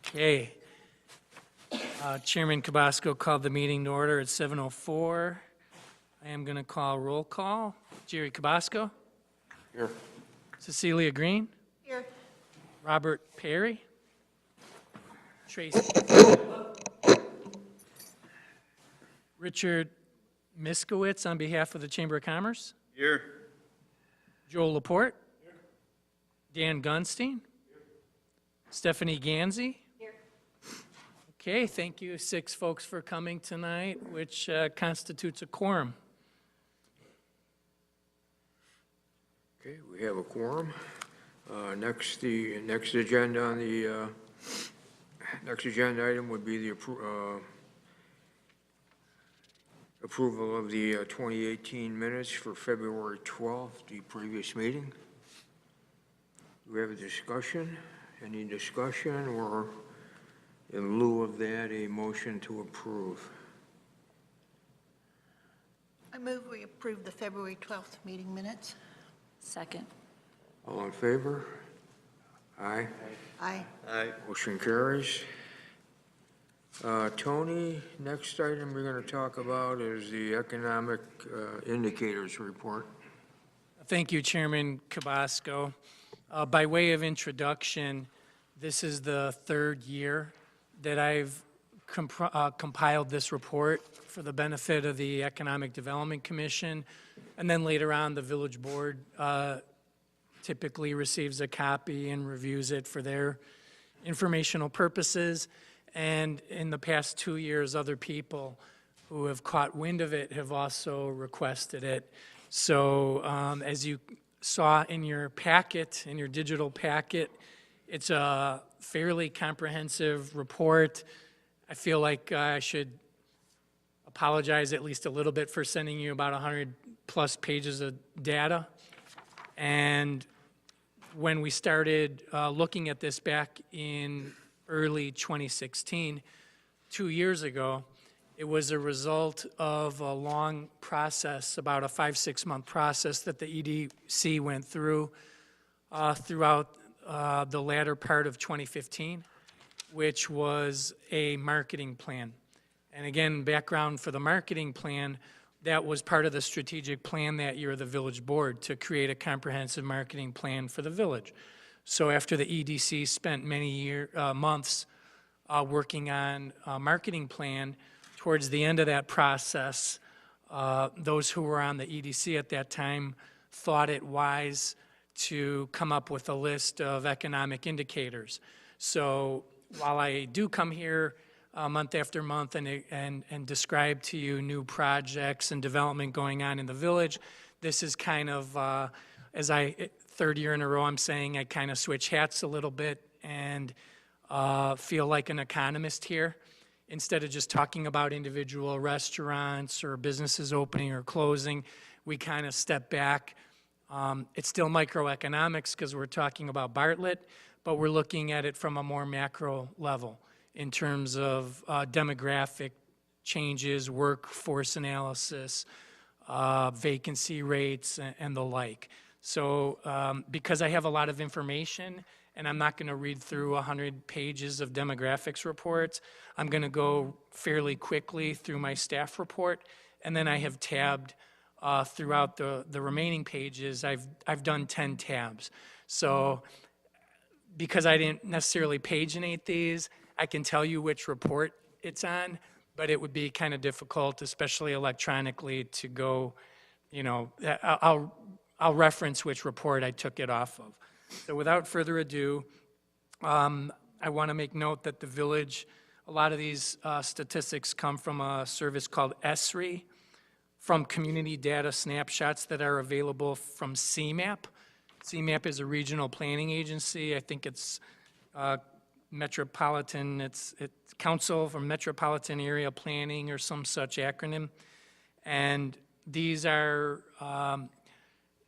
Okay. Chairman Cabasco called the meeting to order at 7:04. I am going to call roll call. Jerry Cabasco. Here. Cecilia Green. Here. Robert Perry. Tracy. Richard Miskowitz on behalf of the Chamber of Commerce. Here. Joel Laporte. Dan Gunstein. Stephanie Ganzi. Here. Okay, thank you, 6 folks for coming tonight, which constitutes a quorum. Okay, we have a quorum. The next agenda on the next agenda item would be the approval of the 2018 minutes for February 12th, the previous meeting. Do we have a discussion? Any discussion, or in lieu of that, a motion to approve? I move we approve the February 12th meeting minutes. Second. All in favor? Aye. Aye. Aye. Motion carries. Tony, next item we're going to talk about is the economic indicators report. Thank you, Chairman Cabasco. By way of introduction, this is the 3rd year that I've compiled this report for the benefit of the Economic Development Commission, and then later on, the Village Board typically receives a copy and reviews it for their informational purposes. And in the past 2 years, other people who have caught wind of it have also requested it. So as you saw in your packet, in your digital packet, it's a fairly comprehensive report. I feel like I should apologize at least a little bit for sending you about 100+ pages of data. And when we started looking at this back in early 2016, 2 years ago, it was a result of a long process, about a 5-6 month process that the EDC went through throughout the latter part of 2015, which was a marketing plan. And again, background for the marketing plan, that was part of the strategic plan that year of the village board to create a comprehensive marketing plan for the village. So after the EDC spent many months working on a marketing plan, towards the end of that process, those who were on the EDC at that time thought it wise to come up with a list of economic indicators. So while I do come here month after month and describe to you new projects and development going on in the village, this is kind of, as I, 3rd year in a row, I'm saying I kind of switch hats a little bit and feel like an economist here. Instead of just talking about individual restaurants or businesses opening or closing, we kind of step back. It's still microeconomics because we're talking about Bartlett, but we're looking at it from a more macro level in terms of demographic changes, workforce analysis, vacancy rates, and the like. So because I have a lot of information, and I'm not going to read through 100 pages of demographics reports, I'm going to go fairly quickly through my staff report, and then I have tabbed throughout the remaining pages. I've done 10 tabs. So because I didn't necessarily paginate these, I can tell you which report it's on, but it would be kind of difficult, especially electronically, to go, you know, I'll reference which report I took it off of. So without further ado, I want to make note that the village, a lot of these statistics come from a service called ESRI, from community data snapshots that are available from CMAP. CMAP is a regional planning agency. I think it's Metropolitan, it's Council for Metropolitan Area Planning or some such acronym. And these are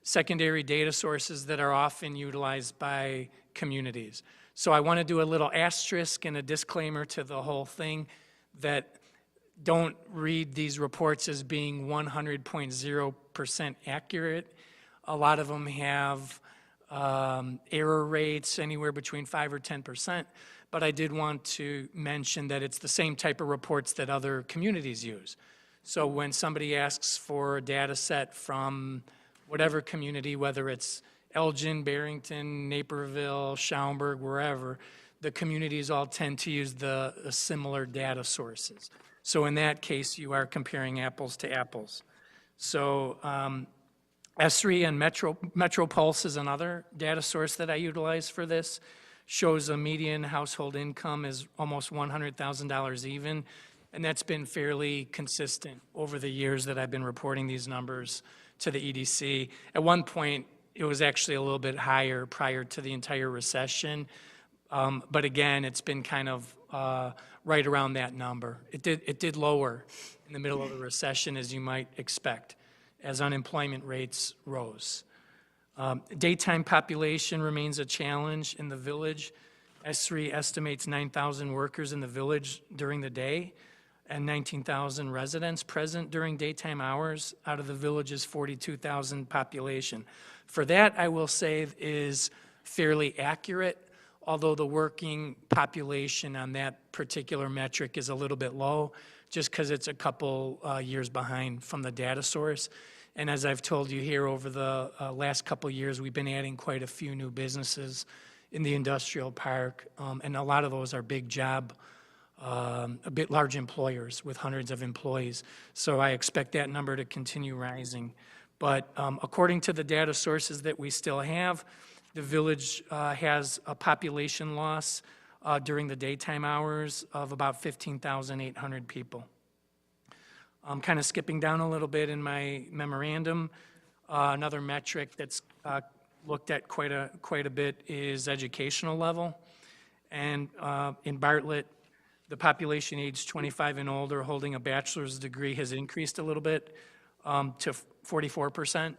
secondary data sources that are often utilized by communities. So I want to do a little asterisk and a disclaimer to the whole thing that don't read these reports as being 100.0% accurate. A lot of them have error rates anywhere between 5 or 10%. But I did want to mention that it's the same type of reports that other communities use. So when somebody asks for a data set from whatever community, whether it's Elgin, Barrington, Naperville, Schaumburg, wherever, the communities all tend to use the similar data sources. So in that case, you are comparing apples to apples. So S3 and Metro Pulse is another data source that I utilize for this. Shows a median household income is almost $100,000 even, and that's been fairly consistent over the years that I've been reporting these numbers to the EDC. At one point, it was actually a little bit higher prior to the entire recession, but again, it's been kind of right around that number. It did lower in the middle of the recession, as you might expect, as unemployment rates rose. Daytime population remains a challenge in the village. S3 estimates 9,000 workers in the village during the day and 19,000 residents present during daytime hours out of the village's 42,000 population. For that, I will say is fairly accurate, although the working population on that particular metric is a little bit low, just because it's a couple years behind from the data source. And as I've told you here, over the last couple of years, we've been adding quite a few new businesses in the industrial park, and a lot of those are big job, a bit large employers with hundreds of employees. So I expect that number to continue rising. But according to the data sources that we still have, the village has a population loss during the daytime hours of about 15,800 people. I'm kind of skipping down a little bit in my memorandum. Another metric that's looked at quite a bit is educational level. And in Bartlett, the population aged 25 and older holding a bachelor's degree has increased a little bit to 44%.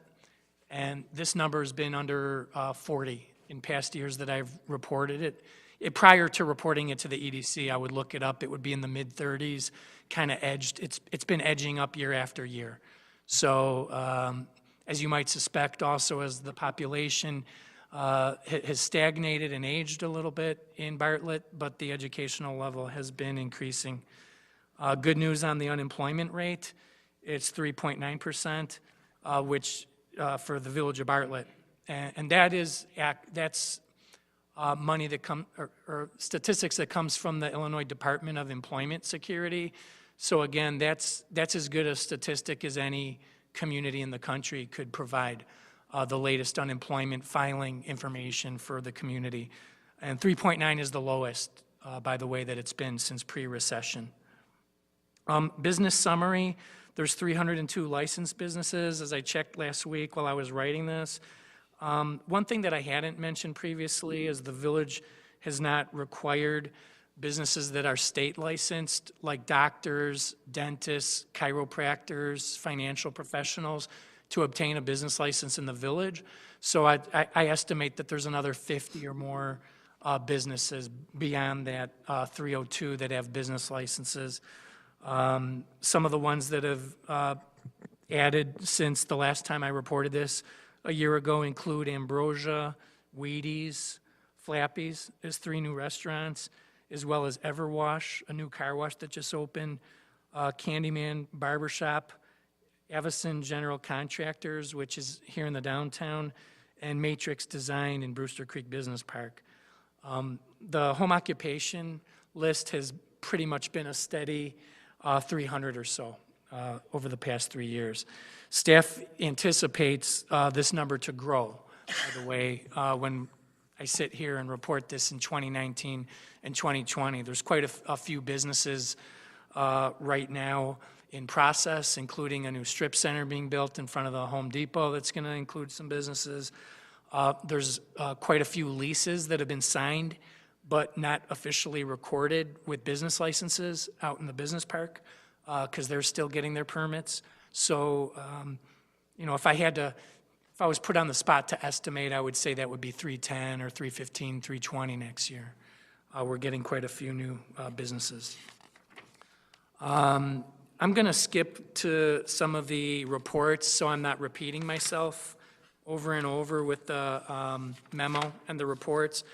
And this number has been under 40 in past years that I've reported it. Prior to reporting it to the EDC, I would look it up. It would be in the mid-30s, kind of edged. It's been edging up year after year. So as you might suspect, also as the population has stagnated and aged a little bit in Bartlett, but the educational level has been increasing. Good news on the unemployment rate. It's 3.9%, which for the village of Bartlett. And that's money that comes, or statistics that comes from the Illinois Department of Employment Security. So again, that's as good a statistic as any community in the country could provide, the latest unemployment filing information for the community. And 3.9 is the lowest, by the way, that it's been since pre-recession. Business summary, there's 302 licensed businesses, as I checked last week while I was writing this. One thing that I hadn't mentioned previously is the village has not required businesses that are state licensed, like doctors, dentists, chiropractors, financial professionals, to obtain a business license in the village. So I estimate that there's another 50 or more businesses beyond that 302 that have business licenses. Some of the ones that have added since the last time I reported this a year ago include Ambrosia, Wheaties, Flappy's, there's 3 new restaurants, as well as Everwash, a new car wash that just opened, Candyman Barbershop, Avison General Contractors, which is here in the downtown, and Matrix Design in Brewster Creek Business Park. The home occupation list has pretty much been a steady 300 or so over the past 3 years. Staff anticipates this number to grow, by the way, when I sit here and report this in 2019 and 2020. There's quite a few businesses right now in process, including a new strip center being built in front of the Home Depot that's going to include some businesses. There's quite a few leases that have been signed but not officially recorded with business licenses out in the business park because they're still getting their permits. So, if I was put on the spot to estimate, I would say that would be 310 or 315, 320 next year. We're getting quite a few new businesses. I'm going to skip to some of the reports so I'm not repeating myself over and over with the memo and the reports.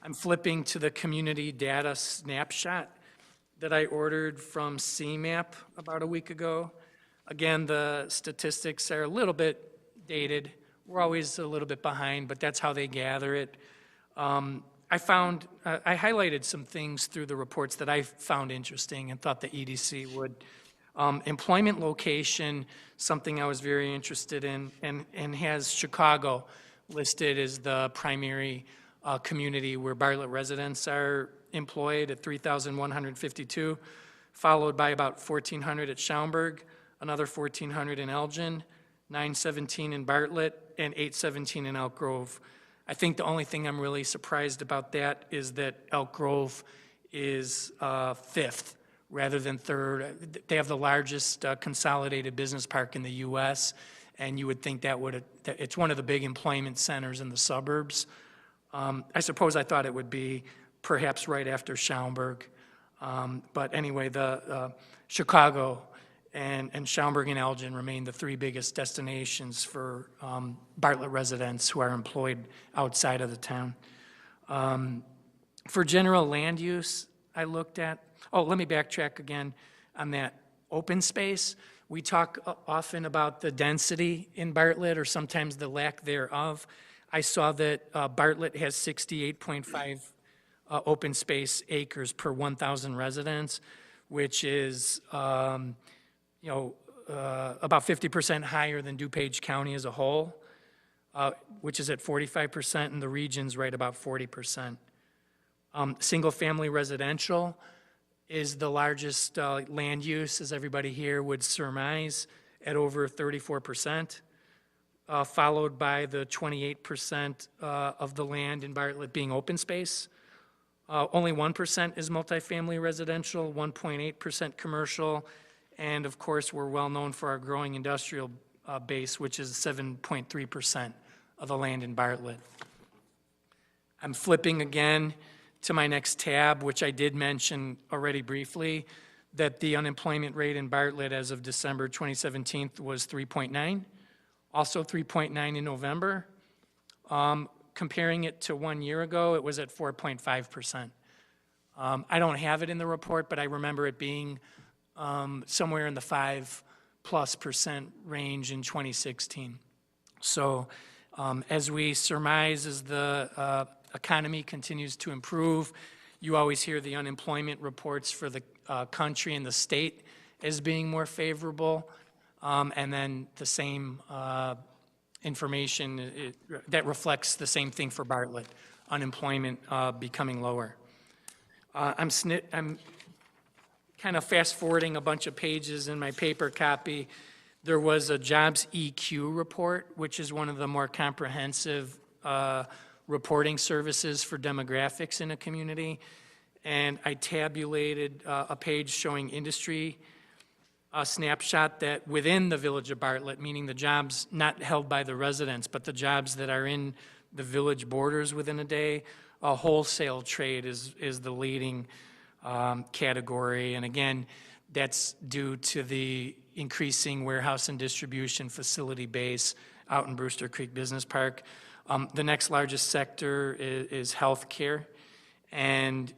I'm flipping to the community data snapshot that I ordered from CMAP about a week ago. Again, the statistics are a little bit dated. We're always a little bit behind, but that's how they gather it. I highlighted some things through the reports that I found interesting and thought the EDC would. Employment location, something I was very interested in, and has Chicago listed as the primary community where Bartlett residents are employed at 3,152, followed by about 1,400 at Schaumburg, another 1,400 in Elgin, 917 in Bartlett, and 817 in Elk Grove. I think the only thing I'm really surprised about that is that Elk Grove is fifth rather than third. They have the largest consolidated business park in the U.S., and you would think that it's one of the big employment centers in the suburbs. I suppose I thought it would be perhaps right after Schaumburg. But anyway, the Chicago and Schaumburg and Elgin remain the three biggest destinations for Bartlett residents who are employed outside of the town. For general land use, I looked at, let me backtrack again on that open space. We talk often about the density in Bartlett or sometimes the lack thereof. I saw that Bartlett has 68.5 open space acres per 1,000 residents, which is about 50% higher than DuPage County as a whole, which is at 45%, and the region's right about 40%. Single-family residential is the largest land use, as everybody here would surmise, at over 34%, followed by the 28% of the land in Bartlett being open space. Only 1% is multifamily residential, 1.8% commercial, and of course, we're well known for our growing industrial base, which is 7.3% of the land in Bartlett. I'm flipping again to my next tab, which I did mention already briefly, that the unemployment rate in Bartlett as of December 2017 was 3.9, also 3.9 in November. Comparing it to 1 year ago, it was at 4.5%. I don't have it in the report, but I remember it being somewhere in the 5+% range in 2016. So as we surmise, as the economy continues to improve, you always hear the unemployment reports for the country and the state as being more favorable, and then the same information that reflects the same thing for Bartlett, unemployment becoming lower. I'm kind of fast-forwarding a bunch of pages in my paper copy. There was a Jobs EQ report, which is one of the more comprehensive reporting services for demographics in a community, and I tabulated a page showing industry snapshot that within the village of Bartlett, meaning the jobs not held by the residents, but the jobs that are in the village borders within a day, wholesale trade is the leading category. And again, that's due to the increasing warehouse and distribution facility base out in Brewster Creek Business Park. The next largest sector is healthcare. And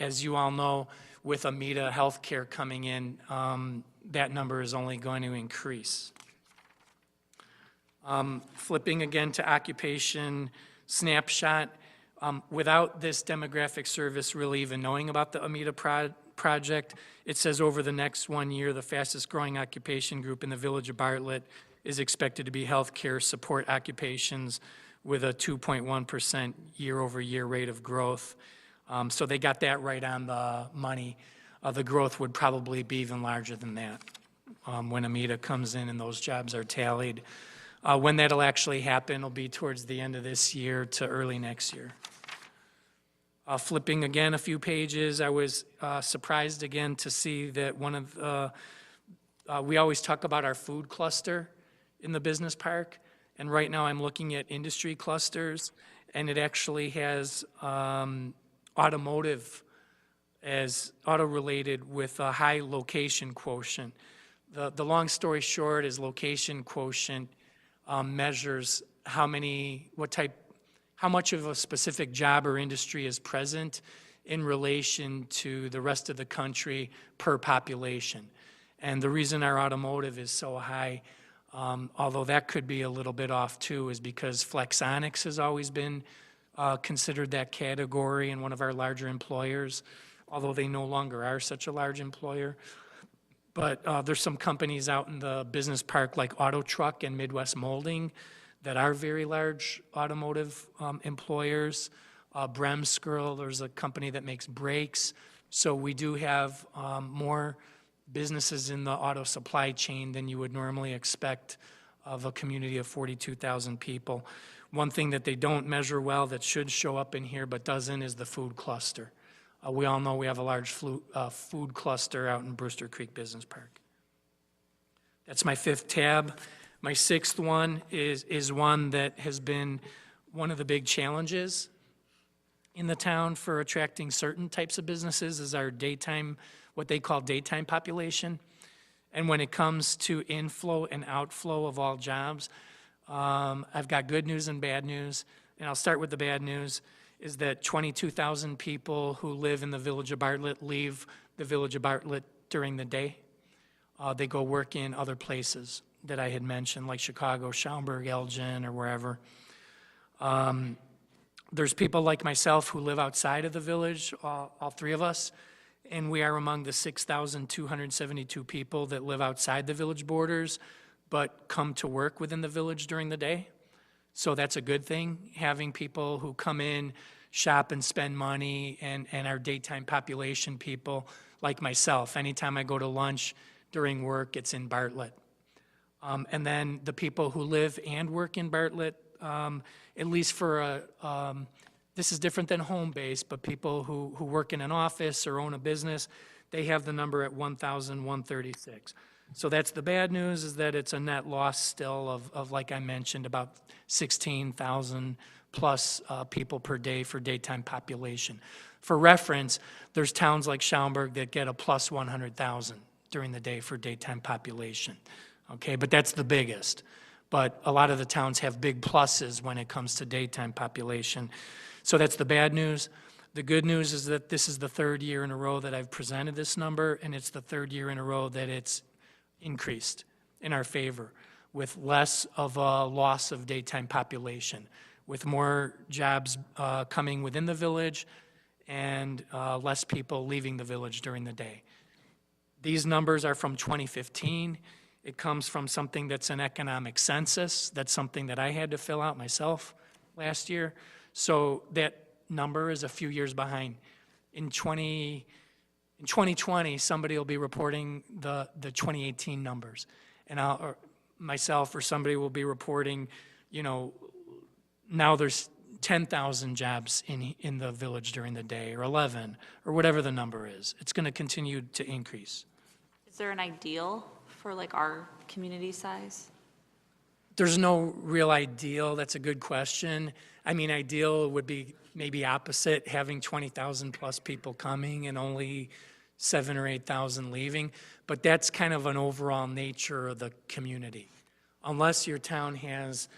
as you all know, with Amita Healthcare coming in, that number is only going to increase. Flipping again to occupation snapshot, without this demographic service really even knowing about the Amita project, it says over the next 1 year, the fastest growing occupation group in the village of Bartlett is expected to be healthcare support occupations with a 2.1% year-over-year rate of growth. So they got that right on the money. The growth would probably be even larger than that when Amita comes in and those jobs are tallied. When that'll actually happen will be towards the end of this year to early next year. Flipping again a few pages, I was surprised again to see that one of the, we always talk about our food cluster in the business park, and right now I'm looking at industry clusters, and it actually has automotive as auto-related with a high location quotient. The long story short is location quotient measures how much of a specific job or industry is present in relation to the rest of the country per population. And the reason our automotive is so high, although that could be a little bit off too, is because Flexonics has always been considered that category and one of our larger employers, although they no longer are such a large employer. But there's some companies out in the business park like Auto Truck and Midwest Molding that are very large automotive employers. Bremskirl, there's a company that makes brakes. So we do have more businesses in the auto supply chain than you would normally expect of a community of 42,000 people. One thing that they don't measure well that should show up in here but doesn't is the food cluster. We all know we have a large food cluster out in Brewster Creek Business Park. That's my fifth tab. My sixth one is one that has been one of the big challenges in the town for attracting certain types of businesses is our daytime, what they call daytime population. And when it comes to inflow and outflow of all jobs, I've got good news and bad news. And I'll start with the bad news, is that 22,000 people who live in the village of Bartlett leave the village of Bartlett during the day. They go work in other places that I had mentioned, like Chicago, Schaumburg, Elgin, or wherever. There's people like myself who live outside of the village, all three of us, and we are among the 6,272 people that live outside the village borders, but come to work within the village during the day. So that's a good thing, having people who come in, shop and spend money, and our daytime population people like myself. Anytime I go to lunch during work, it's in Bartlett. And then the people who live and work in Bartlett, at least for this is different than home base, but people who work in an office or own a business, they have the number at 1,136. So that's the bad news, is that it's a net loss still of like I mentioned, about 16,000 plus people per day for daytime population. For reference, there's towns like Schaumburg that get a plus 100,000 during the day for daytime population. Okay, but that's the biggest. But a lot of the towns have big pluses when it comes to daytime population. So that's the bad news. The good news is that this is the third year in a row that I've presented this number, and it's the third year in a row that it's increased in our favor, with less of a loss of daytime population, with more jobs coming within the village and less people leaving the village during the day. These numbers are from 2015. It comes from something that's an economic census. That's something that I had to fill out myself last year. So that number is a few years behind. In 2020, somebody will be reporting the 2018 numbers. And myself or somebody will be reporting, you know, now there's 10,000 jobs in the village during the day, or 11, or whatever the number is. It's going to continue to increase. Is there an ideal for like our community size? There's no real ideal. That's a good question. I mean, ideal would be maybe opposite, having 20,000 plus people coming and only 7,000 or 8,000 leaving. But that's kind of an overall nature of the community. Unless your town has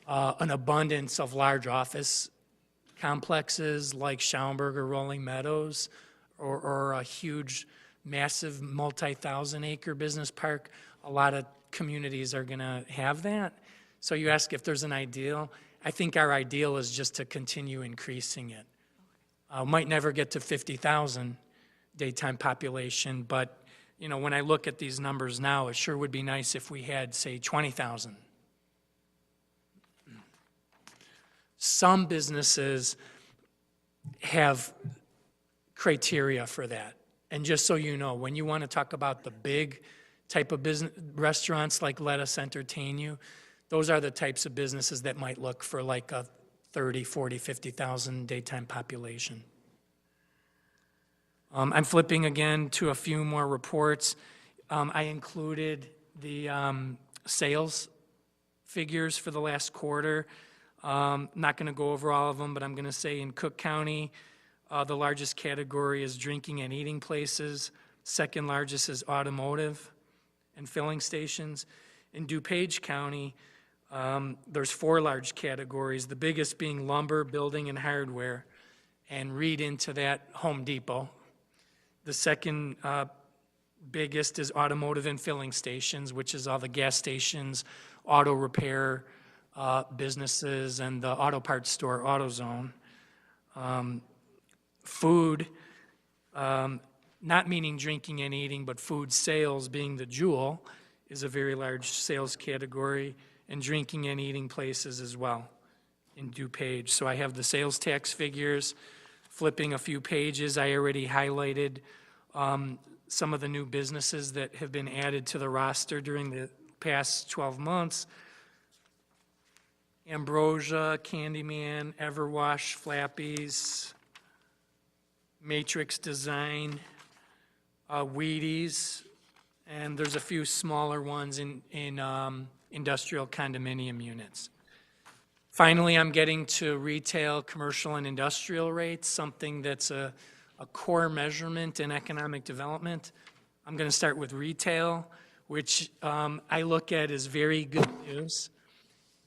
an abundance of large office complexes like Schaumburg or Rolling Meadows, or a huge, massive, multi-thousand acre business park, a lot of communities are going to have that. So you ask if there's an ideal. I think our ideal is just to continue increasing it. Might never get to 50,000 daytime population, but you know, when I look at these numbers now, it sure would be nice if we had, say, 20,000. Some businesses have criteria for that. And just so you know, when you want to talk about the big type of business, restaurants like Let Us Entertain You, those are the types of businesses that might look for like a 30, 40, 50,000 daytime population. I'm flipping again to a few more reports. I included the sales figures for the last quarter. Not going to go over all of them, but I'm going to say in Cook County, the largest category is drinking and eating places. Second largest is automotive and filling stations. In DuPage County, There's 4 large categories, the biggest being lumber, building, and hardware, and read into that Home Depot. The second biggest is automotive and filling stations, which is all the gas stations, auto repair businesses, and the auto parts store, AutoZone. Food, not meaning drinking and eating, but food sales being the jewel, is a very large sales category, and drinking and eating places as well in DuPage. So I have the sales tax figures. Flipping a few pages, I already highlighted some of the new businesses that have been added to the roster during the past 12 months. Ambrosia, Candyman, Everwash, Flappies, Matrix Design, Wheaties, and there's a few smaller ones in industrial condominium units. Finally, I'm getting to retail, commercial, and industrial rates, something that's a core measurement in economic development. I'm going to start with retail, which I look at as very good news.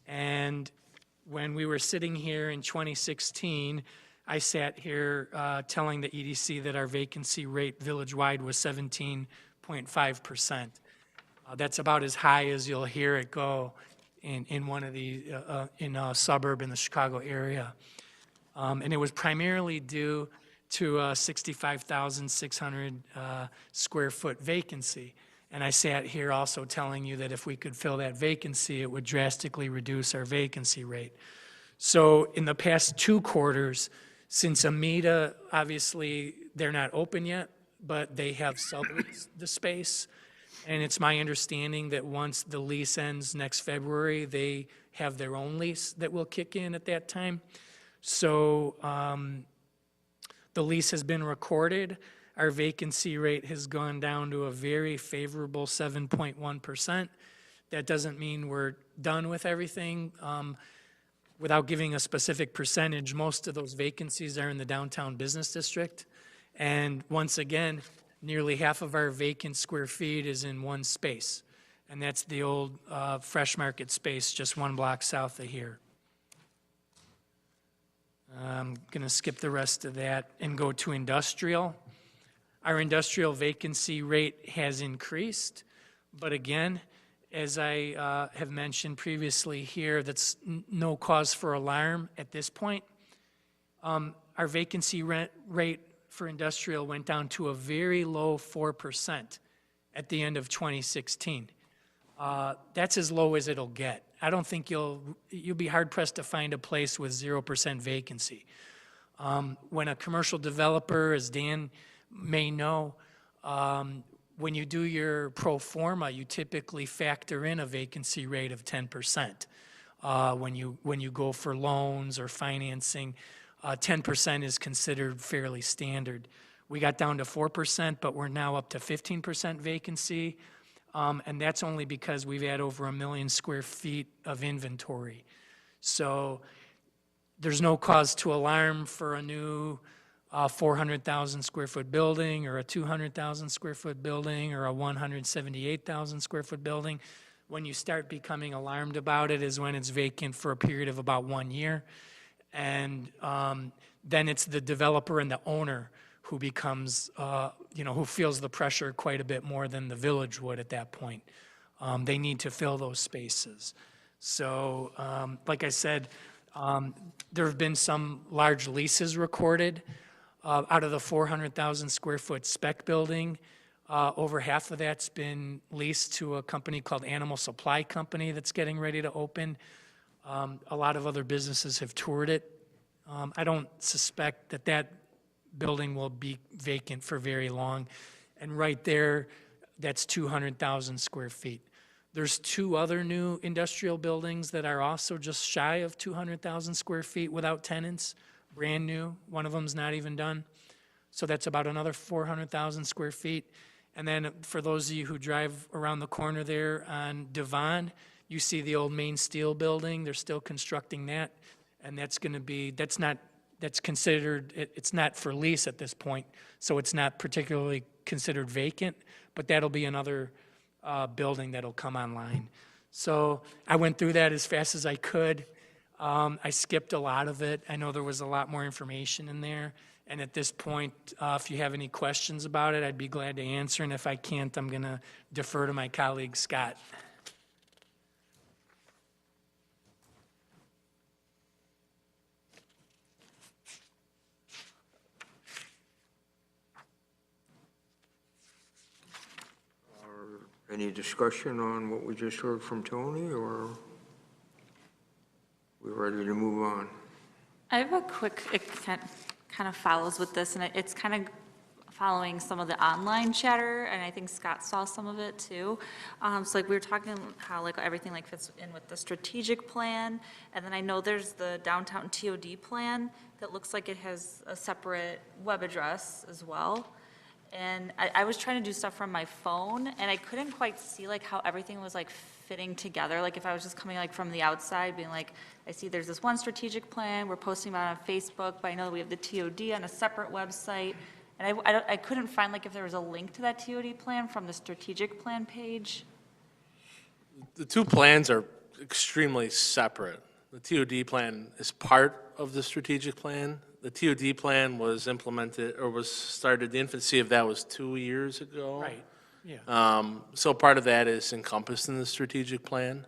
And when we were sitting here in 2016, I sat here telling the EDC that our vacancy rate village-wide was 17.5%. That's about as high as you'll hear it go in one of the, in a suburb in the Chicago area. And it was primarily due to a 65,600 square foot vacancy. And I sat here also telling you that if we could fill that vacancy, it would drastically reduce our vacancy rate. So in the past 2 quarters, since Amita, obviously, they're not open yet, but they have subleased the space. And it's my understanding that once the lease ends next February, they have their own lease that will kick in at that time. So the lease has been recorded. Our vacancy rate has gone down to a very favorable 7.1%. That doesn't mean we're done with everything. Without giving a specific percentage, most of those vacancies are in the downtown business district. And once again, nearly half of our vacant square feet is in one space. And that's the old Fresh Market space, just 1 block south of here. I'm going to skip the rest of that and go to industrial. Our industrial vacancy rate has increased, but again, as I have mentioned previously here, that's no cause for alarm at this point. Our vacancy rate for industrial went down to a very low 4% at the end of 2016. That's as low as it'll get. I don't think you'll be hard-pressed to find a place with 0% vacancy. When a commercial developer, as Dan may know, when you do your pro forma, you typically factor in a vacancy rate of 10%. When you go for loans or financing, 10% is considered fairly standard. We got down to 4%, but we're now up to 15% vacancy. And that's only because we've had over 1 million square feet of inventory. So there's no cause to alarm for a new 400,000 square foot building or a 200,000 square foot building or a 178,000 square foot building. When you start becoming alarmed about it is when it's vacant for a period of about 1 year. And then it's the developer and the owner who becomes, who feels the pressure quite a bit more than the village would at that point. They need to fill those spaces. So, like I said, there have been some large leases recorded. Out of the 400,000 square foot spec building, over half of that's been leased to a company called Animal Supply Company that's getting ready to open. A lot of other businesses have toured it. I don't suspect that building will be vacant for very long. And right there, that's 200,000 square feet. There's 2 other new industrial buildings that are also just shy of 200,000 square feet without tenants, brand new. One of them's not even done. So that's about another 400,000 square feet. And then for those of you who drive around the corner there on Devon, you see the old Main Steel building. They're still constructing that. And that's going to be, that's considered, it's not for lease at this point, so it's not particularly considered vacant, but that'll be another building that'll come online. So I went through that as fast as I could. I skipped a lot of it. I know there was a lot more information in there. And at this point, if you have any questions about it, I'd be glad to answer. And if I can't, I'm going to defer to my colleague, Scott. Any discussion on what we just heard from Tony, or we ready to move on? I have a quick, it kind of follows with this, and it's kind of following some of the online chatter, and I think Scott saw some of it too. So like we were talking how like everything like fits in with the strategic plan, and then I know there's the downtown TOD plan that looks like it has a separate web address as well. And I was trying to do stuff from my phone, and I couldn't quite see like how everything was like fitting together. Like if I was just coming like from the outside, being like, I see there's this one strategic plan, we're posting about it on Facebook, but I know that we have the TOD on a separate website. And I couldn't find like if there was a link to that TOD plan from the strategic plan page. The two plans are extremely separate. The TOD plan is part of the strategic plan. The TOD plan was implemented, or was started, the infancy of that was 2 years ago. Right, yeah. So part of that is encompassed in the strategic plan,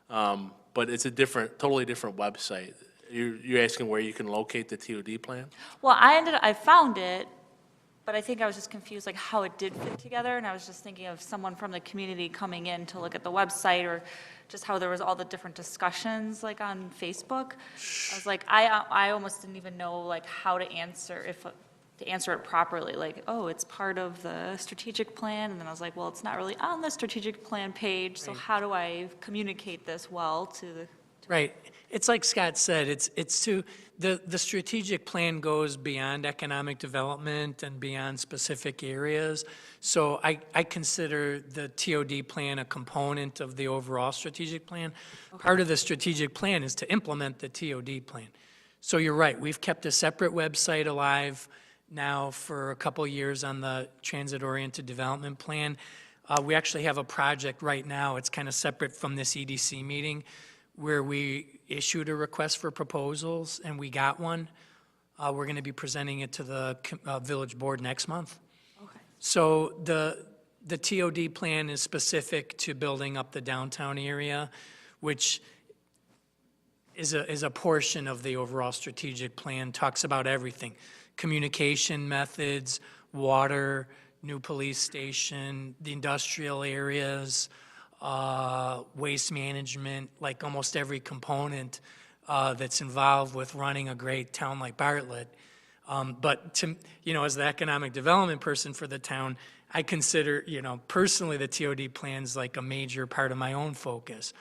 but it's a totally different website. You're asking where you can locate the TOD plan? Well, I found it, but I think I was just confused like how it did fit together, and I was just thinking of someone from the community coming in to look at the website, or just how there was all the different discussions like on Facebook. I was like, I almost didn't even know like how to answer it properly, like, oh, it's part of the strategic plan, and then I was like, well, it's not really on the strategic plan page, so how do I communicate this well to the? Right. It's like Scott said, the strategic plan goes beyond economic development and beyond specific areas. So I consider the TOD plan a component of the overall strategic plan. Okay. Part of the strategic plan is to implement the TOD plan. So you're right, we've kept a separate website alive now for a couple of years on the transit-oriented development plan. We actually have a project right now, it's kind of separate from this EDC meeting, where we issued a request for proposals, and we got one. We're going to be presenting it to the village board next month. Okay. So the TOD plan is specific to building up the downtown area, which is a portion of the overall strategic plan, talks about everything. Communication methods, water, new police station, the industrial areas, waste management, like almost every component that's involved with running a great town like Bartlett. But to, as the economic development person for the town, I consider, personally the TOD plan's like a major part of my own focus.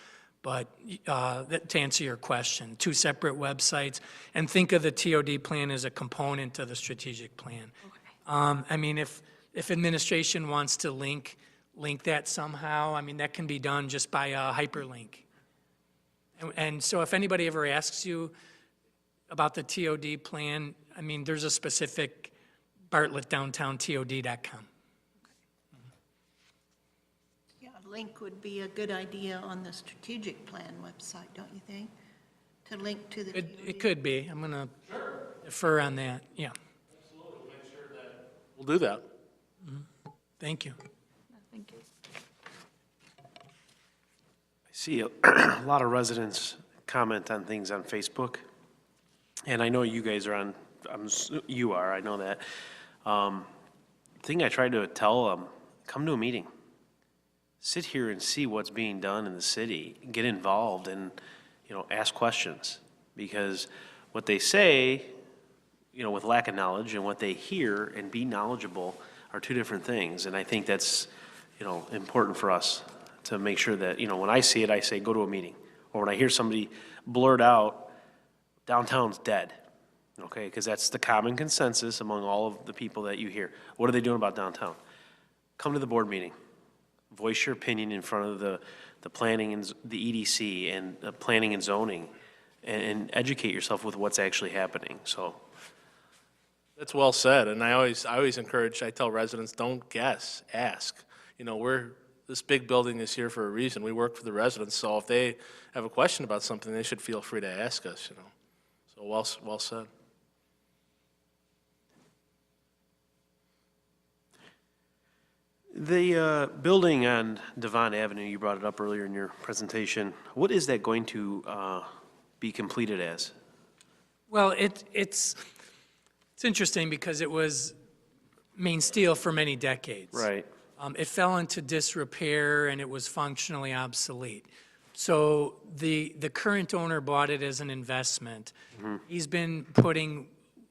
But to answer your question, two separate websites, and think of the TOD plan as a component of the strategic plan. Okay. I mean, if administration wants to link that somehow, I mean, that can be done just by a hyperlink. And so if anybody ever asks you about the TOD plan, I mean, there's a specific bartlettdowntowntod.com. Yeah, a link would be a good idea on the strategic plan website, don't you think? To link to the TOD. It could be. I'm going to defer on that, yeah. Absolutely, make sure that we'll do that. Thank you. Thank you. I see a lot of residents comment on things on Facebook, and I know you guys are on, you are, I know that. Thing I tried to tell them, come to a meeting. Sit here and see what's being done in the city, get involved and, ask questions. Because what they say, with lack of knowledge, and what they hear and be knowledgeable are two different things. And I think that's, important for us to make sure that, when I see it, I say, go to a meeting. Or when I hear somebody blurt out, downtown's dead, okay? Because that's the common consensus among all of the people that you hear. What are they doing about downtown? Come to the board meeting. Voice your opinion in front of the planning and the EDC and the planning and zoning, and educate yourself with what's actually happening, so. That's well said, and I always encourage, I tell residents, don't guess, ask. this big building is here for a reason. We work for the residents, so if they have a question about something, they should feel free to ask us, you know. So well said. The building on Devon Avenue, you brought it up earlier in your presentation. What is that going to be completed as? Well, it's interesting because it was main steel for many decades. Right. It fell into disrepair and it was functionally obsolete. So the current owner bought it as an investment. He's been putting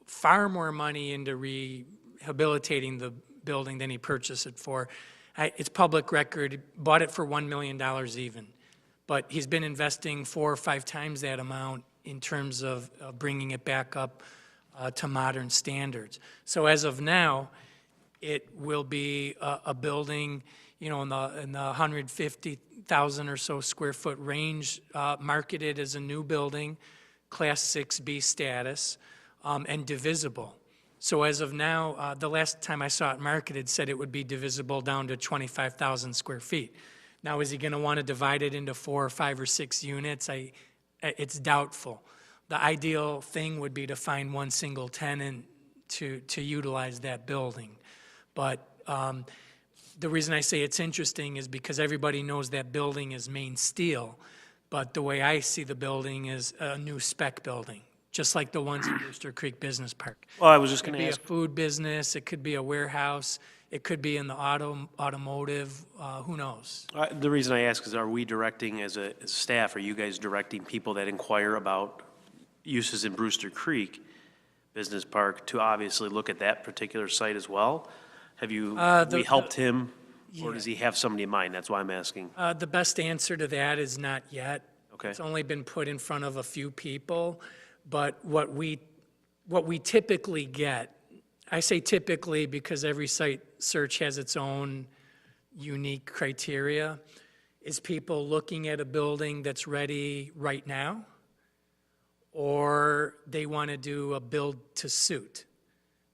far more money into rehabilitating the building than he purchased it for. It's public record, he bought it for $1 million even. But he's been investing 4 or 5 times that amount in terms of bringing it back up to modern standards. So as of now, it will be a building, you know, in the 150,000 or so square foot range, marketed as a new building, Class 6B status, and divisible. So as of now, the last time I saw it marketed said it would be divisible down to 25,000 square feet. Now, is he going to want to divide it into 4 or 5 or 6 units? It's doubtful. The ideal thing would be to find one single tenant to utilize that building. But the reason I say it's interesting is because everybody knows that building is main steel, but the way I see the building is a new spec building, just like the ones in Brewster Creek Business Park. Well, I was just It could going to be a ask, food business, it could be a warehouse, it could be in the automotive, who knows? the reason I ask is, are we directing as a staff, are you guys directing people that inquire about uses in Brewster Creek Business Park to obviously look at that particular site as well? Have you, we helped him, or does he have somebody in mind? That's why I'm asking. The best answer to that is not yet. Okay. It's only been put in front of a few people, but what we typically get, I say typically because every site search has its own unique criteria, is people looking at a building that's ready right now, or they want to do a build to suit.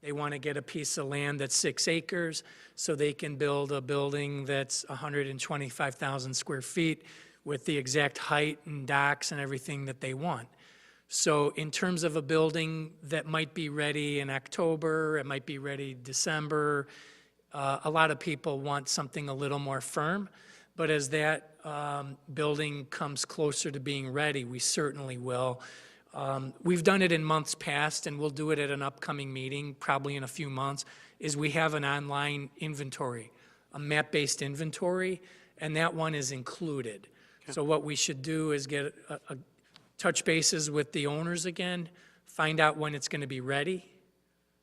They want to get a piece of land that's 6 acres so they can build a building that's 125,000 square feet with the exact height and docks and everything that they want. So in terms of a building that might be ready in October, it might be ready December, a lot of people want something a little more firm. But as that building comes closer to being ready, we certainly will. We've done it in months past, and we'll do it at an upcoming meeting, probably in a few months, is we have an online inventory, a map-based inventory, and that one is included. So what we should do is get touch bases with the owners again, find out when it's going to be ready,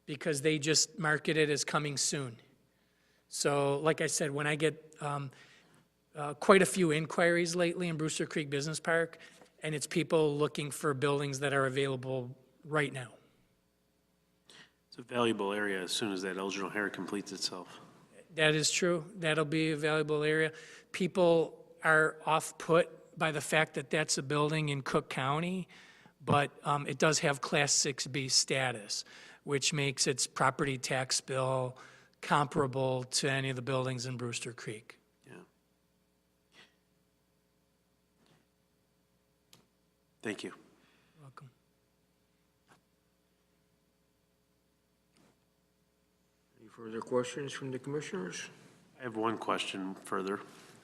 because they just market it as coming soon. So like I said, when I get quite a few inquiries lately in Brewster Creek Business Park, and it's people looking for buildings that are available right now. It's a valuable area as soon as that Elgin O'Hare completes itself. That is true. That'll be a valuable area. People are off-put by the fact that that's a building in Cook County, but it does have Class 6B status, which makes its property tax bill comparable to any of the buildings in Brewster Creek. Yeah. Thank you. Welcome. Any further questions from the commissioners? I have one question further.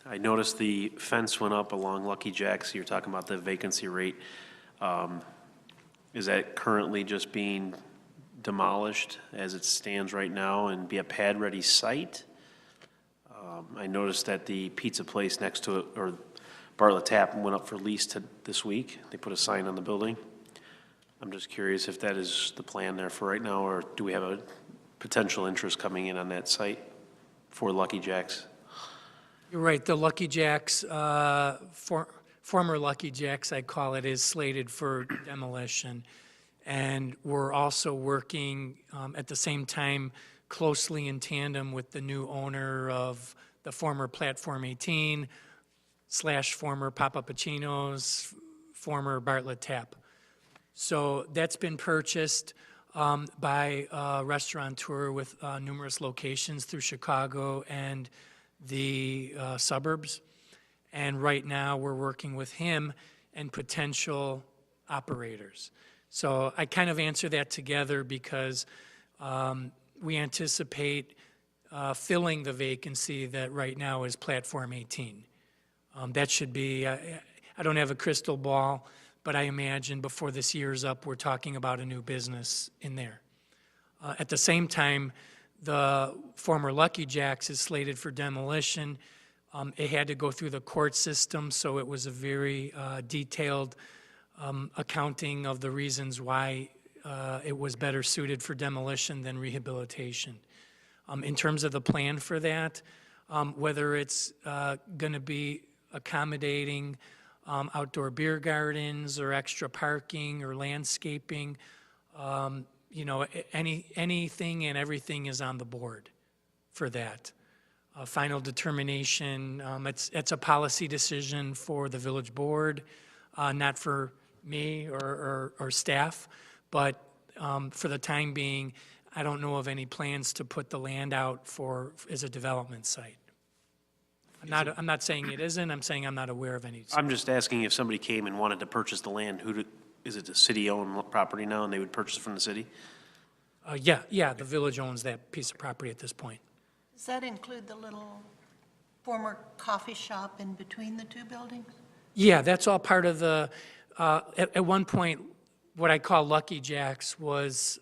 I noticed the fence went up along Lucky Jack's. You're talking about the vacancy rate. Is that currently just being demolished as it stands right now and be a pad-ready site? I noticed that the pizza place next to it, or Bartlett Tap, went up for lease this week. They put a sign on the building. I'm just curious if that is the plan there for right now, or do we have a potential interest coming in on that site for Lucky Jack's? You're right, the Lucky Jack's, former Lucky Jack's, I call it, is slated for demolition. And we're also working at the same time closely in tandem with the new owner of the former Platform 18 / former Papa Pacino's, former Bartlett Tap. So that's been purchased by a restaurateur with numerous locations through Chicago and the suburbs. And right now, we're working with him and potential operators. So I kind of answer that together because we anticipate filling the vacancy that right now is Platform 18. That should be, I don't have a crystal ball, but I imagine before this year's up, we're talking about a new business in there. At the same time, the former Lucky Jack's is slated for demolition. It had to go through the court system, so it was a very detailed accounting of the reasons why it was better suited for demolition than rehabilitation. In terms of the plan for that, whether it's going to be accommodating outdoor beer gardens or extra parking or landscaping, you know, anything and everything is on the board for that. Final determination, it's a policy decision for the village board, not for me or staff, but for the time being, I don't know of any plans to put the land out as a development site. I'm not saying it isn't, I'm saying I'm not aware of any. I'm just asking if somebody came and wanted to purchase the land, is it a city-owned property now, and they would purchase it from the city? Yeah, the village owns that piece of property at this point. Does that include the little former coffee shop in between the two buildings? Yeah, that's all part of the, at one point, what I call Lucky Jack's was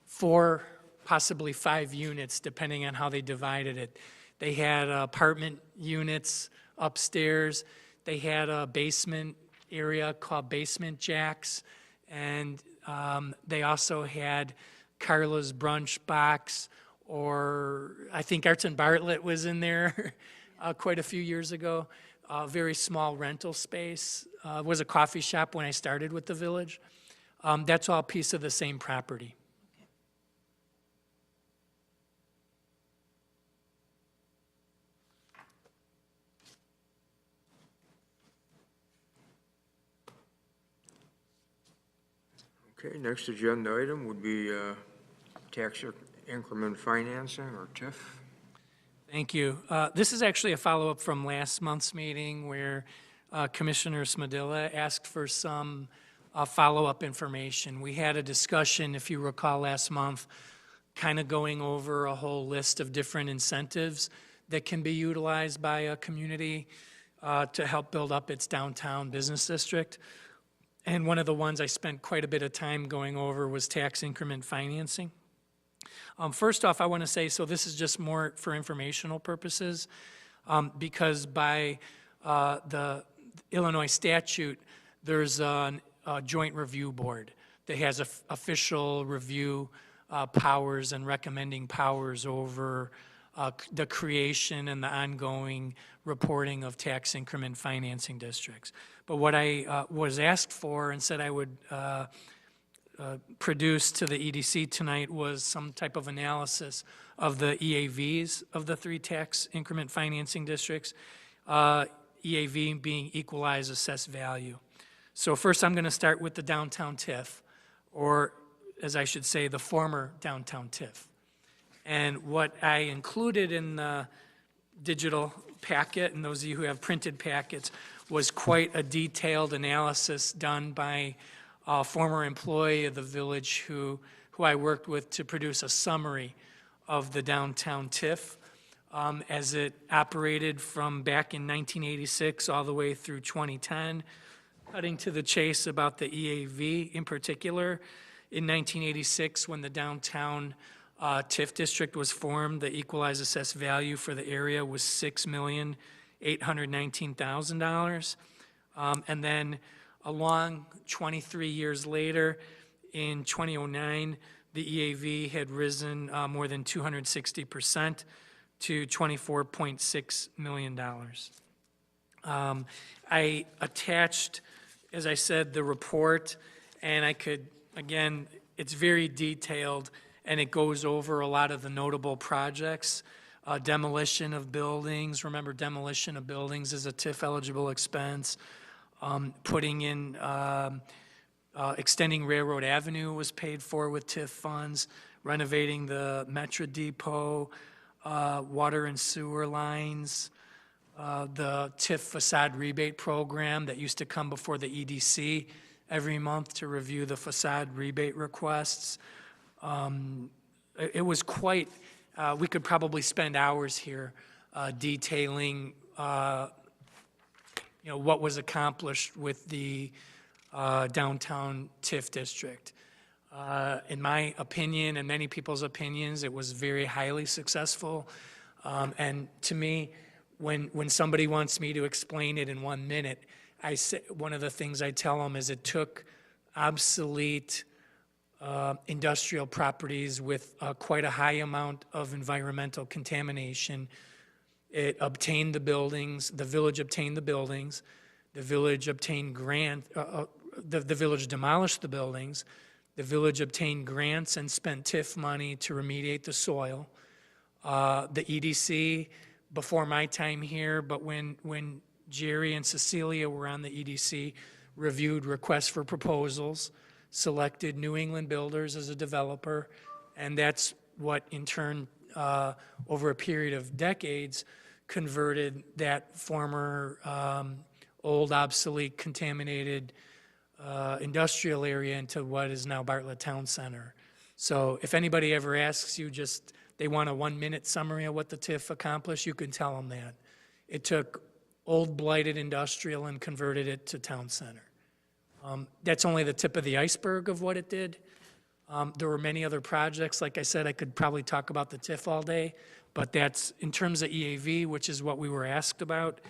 4, possibly 5 units, depending on how they divided it. They had apartment units upstairs. They had a basement area called Basement Jack's. And they also had Carla's Brunch Box, or I think Arts and Bartlett was in there quite a few years ago. Very small rental space. It was a coffee shop when I started with the village. That's all piece of the same property. Okay, next agenda item would be tax increment financing, or TIF. Thank you. This is actually a follow-up from last month's meeting where Commissioner Smadilla asked for some follow-up information. We had a discussion, if you recall, last month, kind of going over a whole list of different incentives that can be utilized by a community to help build up its downtown business district. And one of the ones I spent quite a bit of time going over was tax increment financing. First off, I want to say, so this is just more for informational purposes, because by the Illinois statute, there's a joint review board that has official review powers and recommending powers over the creation and the ongoing reporting of tax increment financing districts. But what I was asked for and said I would produce to the EDC tonight was some type of analysis of the EAVs of the 3 tax increment financing districts, EAV being equalized assessed value. So first I'm going to start with the downtown TIF, or as I should say, the former downtown TIF. And what I included in the digital packet, and those of you who have printed packets, was quite a detailed analysis done by a former employee of the village who I worked with to produce a summary of the downtown TIF as it operated from back in 1986 all the way through 2010, cutting to the chase about the EAV in particular. In 1986, when the downtown TIF district was formed, the equalized assessed value for the area was $6,819,000. And then along 23 years later, in 2009, the EAV had risen more than 260% to $24.6 million. I attached, as I said, the report, and I could, again, it's very detailed, and it goes over a lot of the notable projects. Demolition of buildings, remember demolition of buildings is a TIF-eligible expense. Putting in, extending Railroad Avenue was paid for with TIF funds, renovating the Metro Depot, water and sewer lines, the TIF facade rebate program that used to come before the EDC every month to review the facade rebate requests. It was quite, we could probably spend hours here detailing, what was accomplished with the downtown TIF district. In my opinion, and many people's opinions, it was very highly successful. And to me, when somebody wants me to explain it in 1 minute, I say, one of the things I tell them is it took obsolete industrial properties with quite a high amount of environmental contamination. It obtained the buildings, the village obtained the buildings, the village obtained the village demolished the buildings, the village obtained grants and spent TIF money to remediate the soil. The EDC, before my time here, but when Jerry and Cecilia were on the EDC, reviewed requests for proposals, selected New England Builders as a developer, and that's what in turn, over a period of decades, converted that former old, obsolete, contaminated industrial area into what is now Bartlett Town Center. So if anybody ever asks you they want a 1-minute summary of what the TIF accomplished, you can tell them that. It took old blighted industrial and converted it to town center. That's only the tip of the iceberg of what it did. There were many other projects. Like I said, I could probably talk about the TIF all day, but that's, in terms of EAV, which is what we were asked about,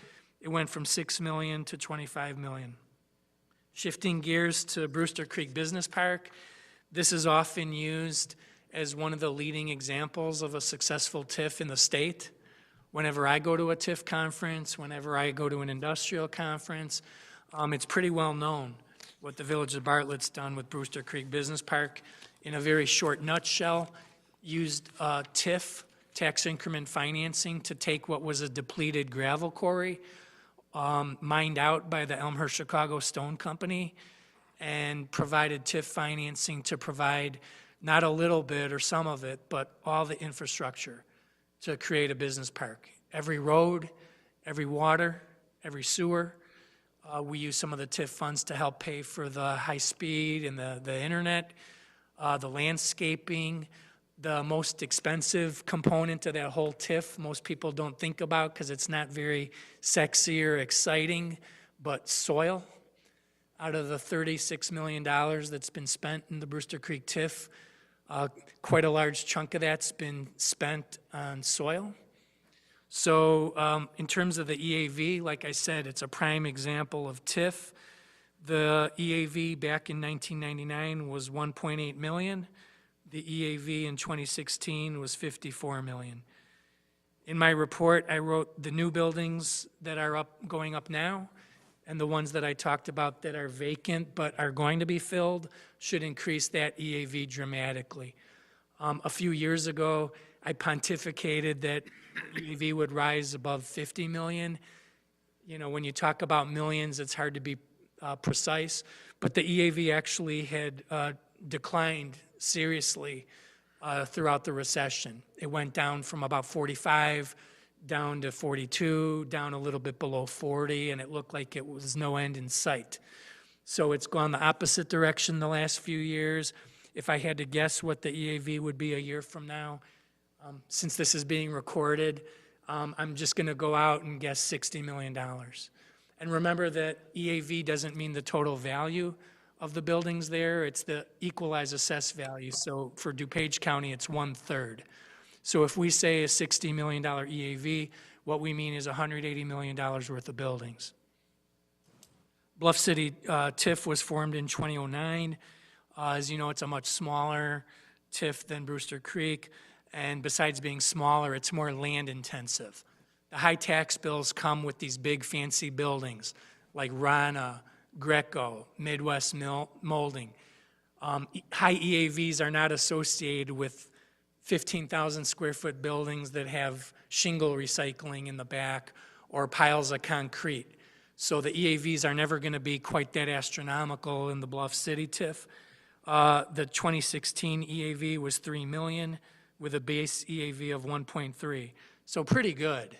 it went from 6 million to 25 million. Shifting gears to Brewster Creek Business Park, this is often used as one of the leading examples of a successful TIF in the state. Whenever I go to a TIF conference, whenever I go to an industrial conference, it's pretty well known what the Village of Bartlett's done with Brewster Creek Business Park. In a very short nutshell, used TIF, tax increment financing, to take what was a depleted gravel quarry, mined out by the Elmhurst Chicago Stone Company, and provided TIF financing to provide not a little bit or some of it, but all the infrastructure to create a business park. Every road, every water, every sewer. We use some of the TIF funds to help pay for the high speed and the internet, the landscaping. The most expensive component of that whole TIF, most people don't think about because it's not very sexy or exciting, but soil. Out of the $36 million that's been spent in the Brewster Creek TIF, quite a large chunk of that's been spent on soil. So in terms of the EAV, like I said, it's a prime example of TIF. The EAV back in 1999 was 1.8 million. The EAV in 2016 was 54 million. In my report, I wrote the new buildings that are going up now, and the ones that I talked about that are vacant but are going to be filled should increase that EAV dramatically. A few years ago, I pontificated that EAV would rise above 50 million. You know, when you talk about millions, it's hard to be precise, but the EAV actually had declined seriously throughout the recession. It went down from about 45 down to 42, down a little bit below 40, and it looked like it was no end in sight. So it's gone the opposite direction the last few years. If I had to guess what the EAV would be a year from now, since this is being recorded, I'm just going to go out and guess $60 million. And remember that EAV doesn't mean the total value of the buildings there, it's the equalized assessed value. So for DuPage County, it's 1/3. So if we say a $60 million EAV, what we mean is $180 million worth of buildings. Bluff City TIF was formed in 2009. As you know, it's a much smaller TIF than Brewster Creek, and besides being smaller, it's more land intensive. The high tax bills come with these big fancy buildings like Rana, Greco, Midwest Molding. High EAVs are not associated with 15,000 square foot buildings that have shingle recycling in the back or piles of concrete. So the EAVs are never going to be quite that astronomical in the Bluff City TIF. The 2016 EAV was 3 million. with a base EAV of 1.3. So pretty good.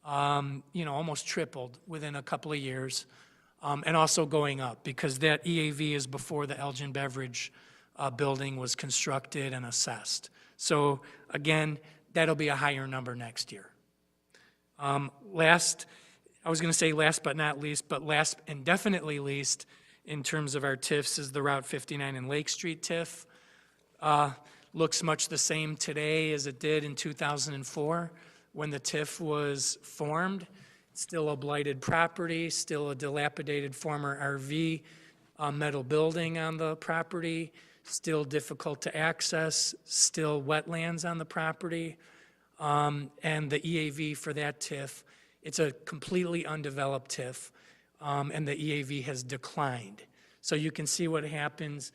Almost tripled within a couple of years. And also going up, because that EAV is before the Elgin Beverage building was constructed and assessed. So again, that'll be a higher number next year. Last but not least, but last and definitely least in terms of our TIFs is the Route 59 and Lake Street TIF. Looks much the same today as it did in 2004 when the TIF was formed. Still a blighted property, still a dilapidated former RV metal building on the property, still difficult to access, still wetlands on the property. And the EAV for that TIF, it's a completely undeveloped TIF, and the EAV has declined. So you can see what happens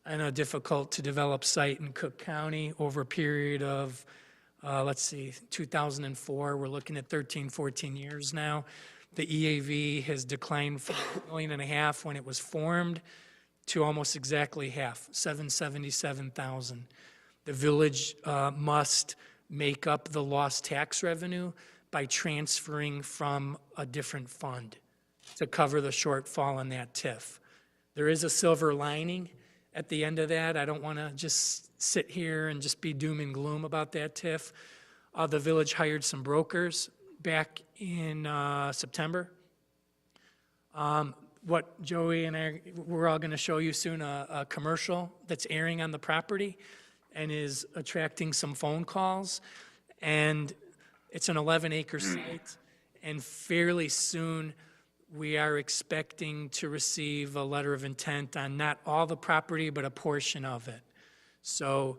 in a difficult-to-develop site in Cook County over a period of, 2004, we're looking at 13, 14 years now. The EAV has declined from $1.5 million when it was formed to almost exactly half, $777,000. The village must make up the lost tax revenue by transferring from a different fund to cover the shortfall in that TIF. There is a silver lining at the end of that. I don't want to just sit here and just be doom and gloom about that TIF. The village hired some brokers back in September. What Joey and we're all going to show you soon, a commercial that's airing on the property and is attracting some phone calls. And it's an 11-acre site, and fairly soon we are expecting to receive a letter of intent on not all the property, but a portion of it. So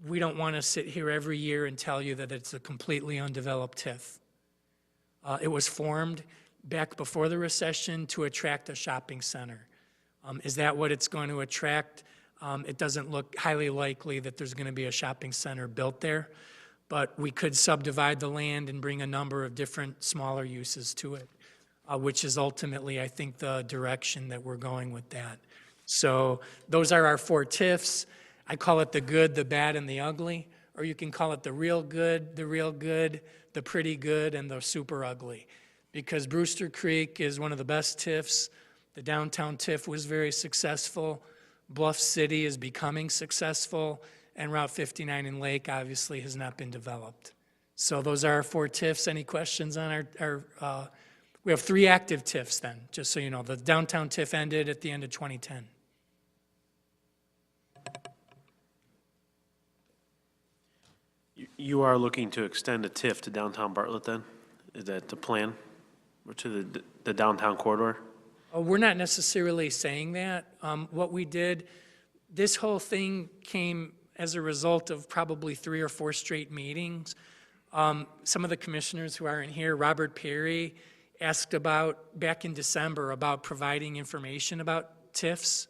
we don't want to sit here every year and tell you that it's a completely undeveloped TIF. It was formed back before the recession to attract a shopping center. Is that what it's going to attract? It doesn't look highly likely that there's going to be a shopping center built there, but we could subdivide the land and bring a number of different smaller uses to it, which is ultimately, I think, the direction that we're going with that. So those are our 4 TIFs. I call it the good, the bad, and the ugly, or you can call it the real good, the pretty good, and the super ugly. Because Brewster Creek is one of the best TIFs. The downtown TIF was very successful. Bluff City is becoming successful, and Route 59 in Lake obviously has not been developed. So those are our 4 TIFs. Any questions on our we have 3 active TIFs then, just so you know. The downtown TIF ended at the end of 2010. You are looking to extend a TIF to downtown Bartlett then? Is that the plan? Or to the downtown corridor? We're not necessarily saying that. What we did, this whole thing came as a result of probably 3 or 4 straight meetings. Some of the commissioners who aren't here, Robert Perry, asked about, back in December, about providing information about TIFs.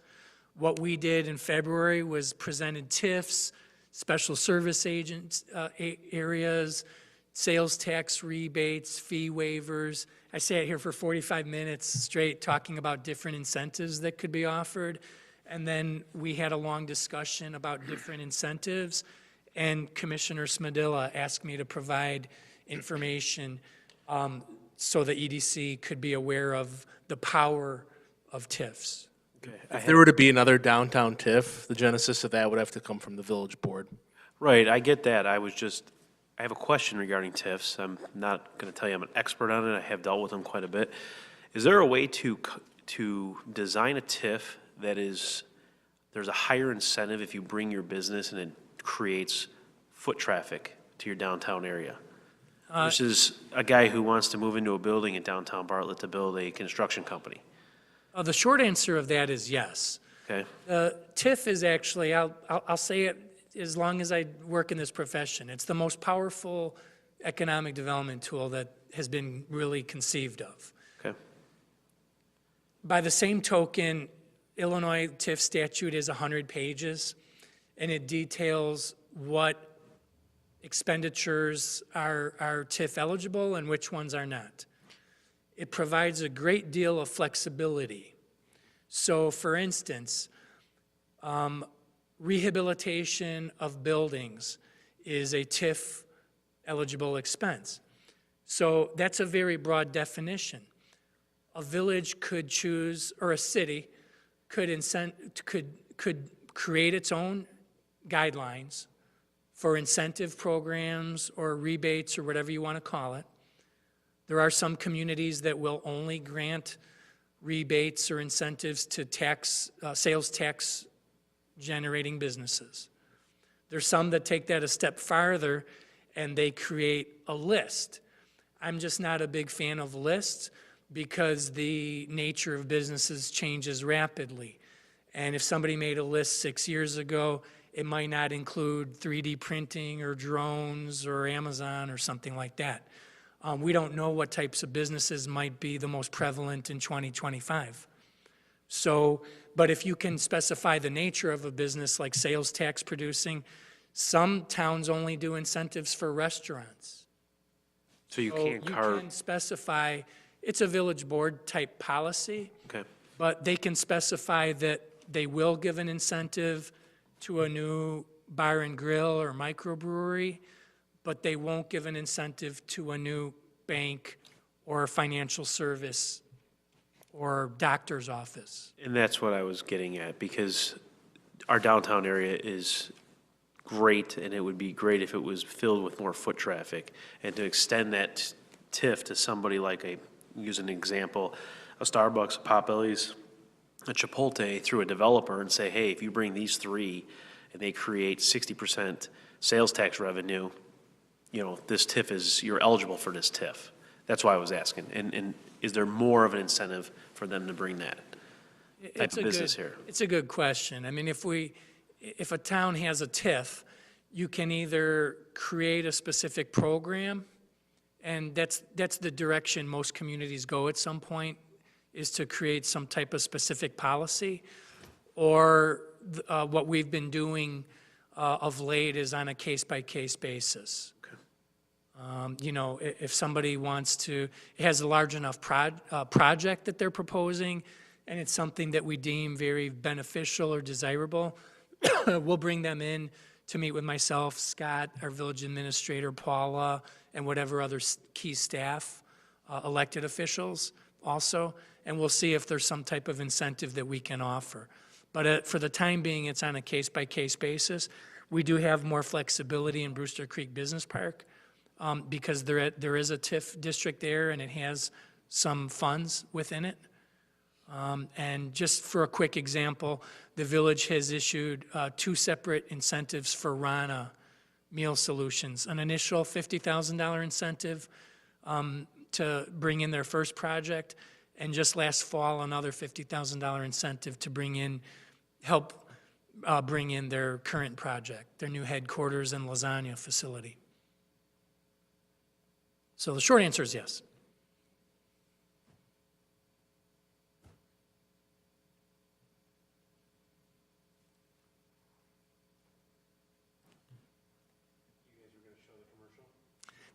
What we did in February was presented TIFs, special service agents, areas, sales tax rebates, fee waivers. I sat here for 45 minutes straight talking about different incentives that could be offered. And then we had a long discussion about different incentives. And Commissioner Smedilla asked me to provide information so the EDC could be aware of the power of TIFs. If there were to be another downtown TIF, the genesis of that would have to come from the village board. Right, I get that. I have a question regarding TIFs. I'm not going to tell you I'm an expert on it. I have dealt with them quite a bit. Is there a way to design a TIF that there's a higher incentive if you bring your business and it creates foot traffic to your downtown area? Versus a guy who wants to move into a building in downtown Bartlett to build a construction company? The short answer of that is yes. Okay. TIF is actually, I'll say it as long as I work in this profession, it's the most powerful economic development tool that has been really conceived of. Okay. By the same token, Illinois TIF statute is 100 pages, and it details what expenditures are TIF eligible and which ones are not. It provides a great deal of flexibility. So, for instance, rehabilitation of buildings is a TIF eligible expense. So that's a very broad definition. A village could choose, or a city could create its own guidelines for incentive programs or rebates or whatever you want to call it. There are some communities that will only grant rebates or incentives to sales tax generating businesses. There's some that take that a step farther and they create a list. I'm just not a big fan of lists because the nature of businesses changes rapidly. And if somebody made a list 6 years ago, it might not include 3D printing or drones or Amazon or something like that. We don't know what types of businesses might be the most prevalent in 2025. So, but if you can specify the nature of a business like sales tax producing, some towns only do incentives for restaurants. So you So can't you carve, can specify, it's a village board type policy, okay, but they can specify that they will give an incentive to a new bar and grill or microbrewery, but they won't give an incentive to a new bank or financial service or doctor's office. and that's what I was getting at, because our downtown area is great, and it would be great if it was filled with more foot traffic, and to extend that TIF to somebody like use an example, a Starbucks, a Potbelly's, a Chipotle, through a developer and say, hey, if you bring these three and they create 60% sales tax revenue, you know, this TIF is, you're eligible for this TIF. That's why I was asking. And is there more of an incentive for them to bring that type of business here? It's a good question. I mean, if a town has a TIF, you can either create a specific program, and that's the direction most communities go at some point, is to create some type of specific policy, or what we've been doing of late is on a case-by-case basis. You know, if somebody wants to, it has a large enough project that they're proposing, and it's something that we deem very beneficial or desirable, we'll bring them in to meet with myself, Scott, our village administrator, Paula, and whatever other key staff, elected officials also, and we'll see if there's some type of incentive that we can offer. But for the time being, it's on a case-by-case basis. We do have more flexibility in Brewster Creek Business Park because there is a TIF district there, and it has some funds within it. And just for a quick example, the village has issued 2 separate incentives for Rana Meal Solutions. An initial $50,000 incentive to bring in their first project, and just last fall, another $50,000 incentive to help bring in their current project, their new headquarters and lasagna facility. So the short answer is yes.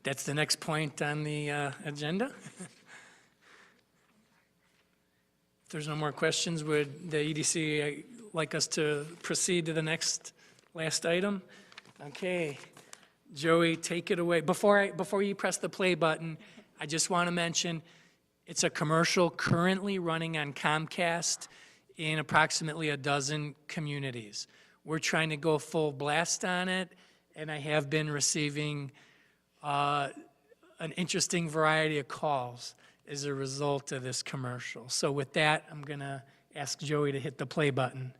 That's the next point on the agenda. If there's no more questions, would the EDC like us to proceed to the last item? Okay. Joey, take it away. Before you press the play button, I just want to mention, it's a commercial currently running on Comcast in approximately a dozen communities. We're trying to go full blast on it, and I have been receiving an interesting variety of calls as a result of this commercial. So with that, I'm going to ask Joey to hit the play button.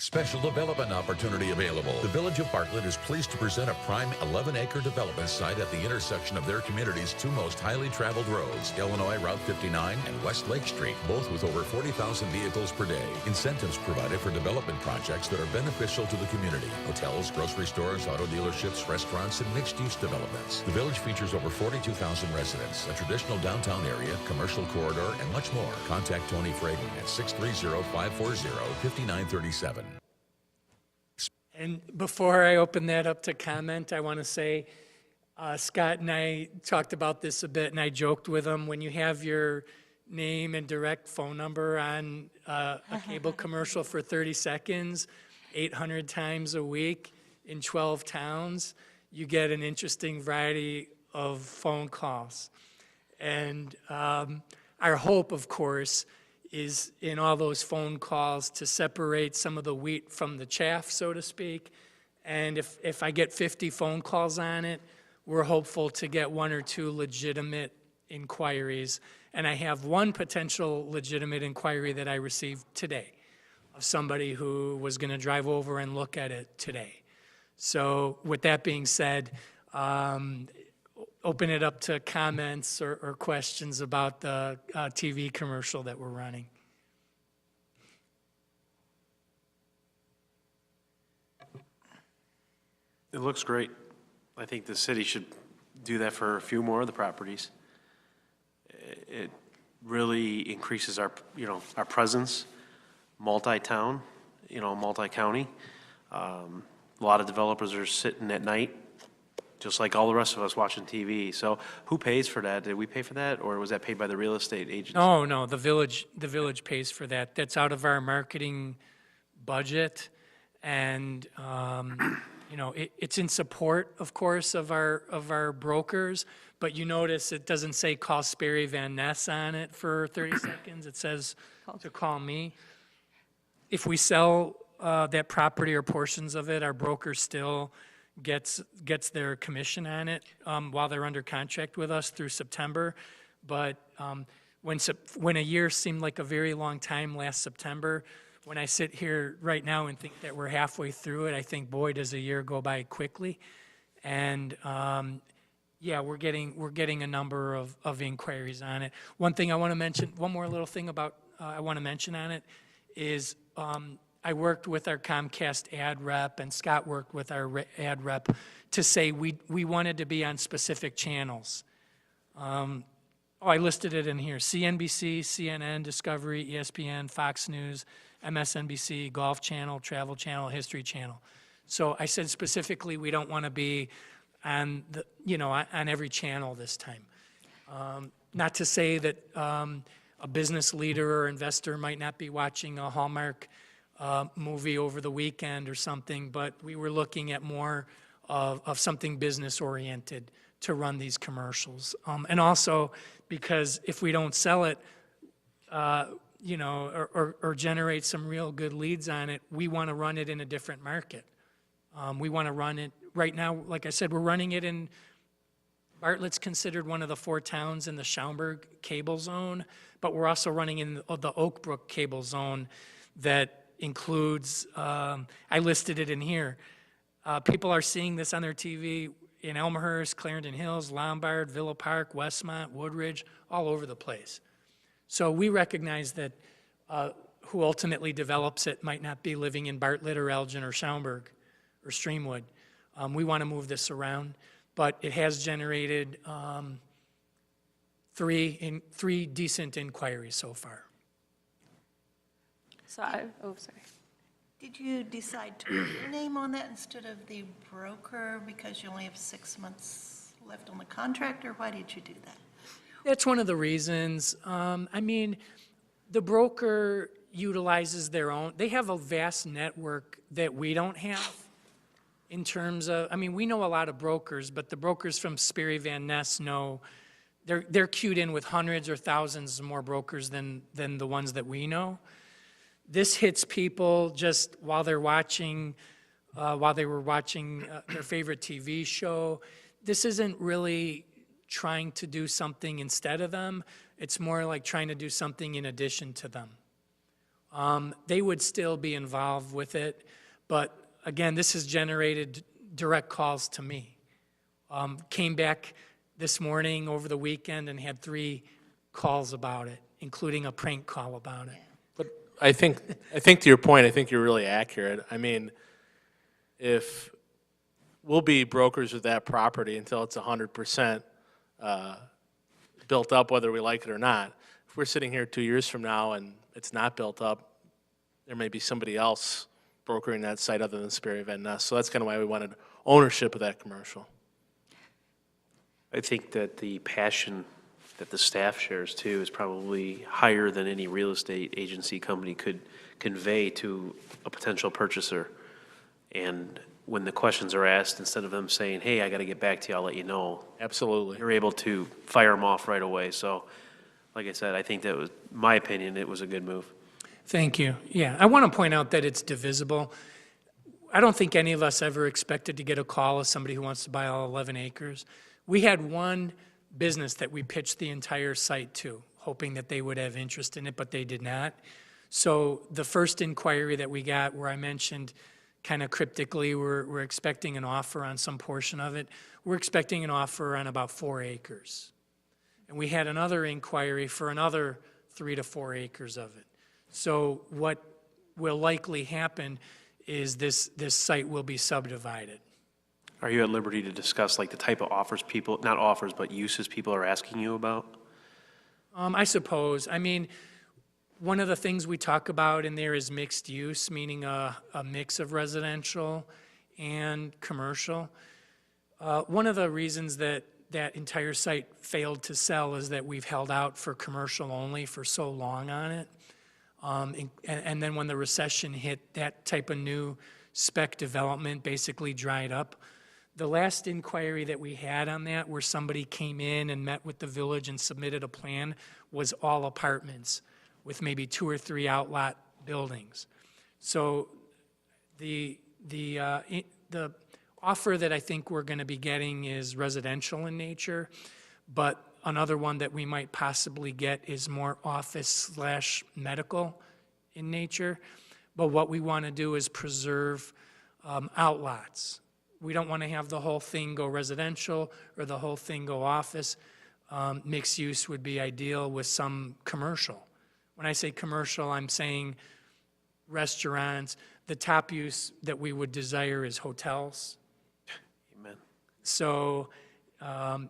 Special development opportunity available. The Village of Bartlett is pleased to present a prime 11-acre development site at the intersection of their community's 2 most highly traveled roads, Illinois Route 59 and West Lake Street, both with over 40,000 vehicles per day. Incentives provided for development projects that are beneficial to the community. Hotels, grocery stores, auto dealerships, restaurants, and mixed-use developments. The village features over 42,000 residents, a traditional downtown area, commercial corridor, and much more. Contact Tony Fragan at 630-540-5937. And before I open that up to comment, I want to say, Scott and I talked about this a bit, and I joked with him, when you have your name and direct phone number on a cable commercial for 30 seconds, 800 times a week, in 12 towns, you get an interesting variety of phone calls. And our hope, of course, is in all those phone calls to separate some of the wheat from the chaff, so to speak. And if I get 50 phone calls on it, we're hopeful to get 1 or 2 legitimate inquiries. And I have one potential legitimate inquiry that I received today of somebody who was going to drive over and look at it today. So with that being said, open it up to comments or questions about the TV commercial that we're running. It looks great. I think the city should do that for a few more of the properties. It really increases our, our presence, multi-town, multi-county. A lot of developers are sitting at night, just like all the rest of us watching TV. So who pays for that? Did we pay for that, or was that paid by the real estate agents? No, the village pays for that. That's out of our marketing budget. And, it's in support, of course, of our brokers. But you notice it doesn't say call Sperry Van Ness on it for 30 seconds. It says to call me. If we sell that property or portions of it, our broker still gets their commission on it while they're under contract with us through September. But when a year seemed like a very long time last September, when I sit here right now and think that we're halfway through it, I think, boy, does a year go by quickly. And yeah, we're getting a number of inquiries on it. One thing I want to mention, one more little thing about I want to mention on it is I worked with our Comcast ad rep, and Scott worked with our ad rep to say we wanted to be on specific channels. I listed it in here: CNBC, CNN, Discovery, ESPN, Fox News, MSNBC, Golf Channel, Travel Channel, History Channel. So I said specifically we don't want to be on on every channel this time. Not to say that a business leader or investor might not be watching a Hallmark movie over the weekend or something, but we were looking at more of something business-oriented to run these commercials. And also because if we don't sell it, or generate some real good leads on it, we want to run it in a different market. We want to run it, right now, like I said, we're running it in, Bartlett's considered one of the 4 towns in the Schaumburg cable zone, but we're also running in the Oak Brook cable zone that includes, I listed it in here. People are seeing this on their TV in Elmhurst, Clarendon Hills, Lombard, Villa Park, Westmont, Woodridge, all over the place. So we recognize that who ultimately develops it might not be living in Bartlett or Elgin or Schaumburg or Streamwood. We want to move this around, but it has generated 3 decent inquiries so far. So, sorry. Did you decide to put your name on that instead of the broker because you only have 6 months left on the contract, or why did you do that? That's one of the reasons. The broker utilizes their own, they have a vast network that we don't have in terms of, we know a lot of brokers, but the brokers from Sperry Van Ness know, they're queued in with hundreds or thousands more brokers than the ones that we know. This hits people just while they're watching, while they were watching their favorite TV show. This isn't really trying to do something instead of them. It's more like trying to do something in addition to them. They would still be involved with it, but again, this has generated direct calls to me. Came back this morning over the weekend and had 3 calls about it, including a prank call about it. But I think to your point, I think you're really accurate. If we'll be brokers of that property until it's 100% built up, whether we like it or not. If we're sitting here 2 years from now and it's not built up, there may be somebody else brokering that site other than Sperry Van Ness. So that's kind of why we wanted ownership of that commercial. I think that the passion that the staff shares too is probably higher than any real estate agency company could convey to a potential purchaser. And when the questions are asked, instead of them saying, hey, I got to get back to you, I'll let you know, Absolutely. you're able to fire them off right away. So, like I said, I think that was, my opinion, it was a good move. Thank you. Yeah, I want to point out that it's divisible. I don't think any of us ever expected to get a call as somebody who wants to buy all 11 acres. We had one business that we pitched the entire site to, hoping that they would have interest in it, but they did not. So the first inquiry that we got, where I mentioned kind of cryptically, we're expecting an offer on some portion of it, we're expecting an offer on about 4 acres. And we had another inquiry for another 3 to 4 acres of it. So what will likely happen is this site will be subdivided. Are you at liberty to discuss like the type of offers people, not offers, but uses people are asking you about? I suppose. I mean, one of the things we talk about in there is mixed use, meaning a mix of residential and commercial. One of the reasons that that entire site failed to sell is that we've held out for commercial only for so long on it. And then when the recession hit, that type of new spec development basically dried up. The last inquiry that we had on that, where somebody came in and met with the village and submitted a plan, was all apartments with maybe 2 or 3 outlot buildings. So the offer that I think we're going to be getting is residential in nature, but another one that we might possibly get is more office/medical in nature. But what we want to do is preserve outlots. We don't want to have the whole thing go residential or the whole thing go office. Mixed use would be ideal with some commercial. When I say commercial, I'm saying restaurants. The top use that we would desire is hotels. Amen. So, at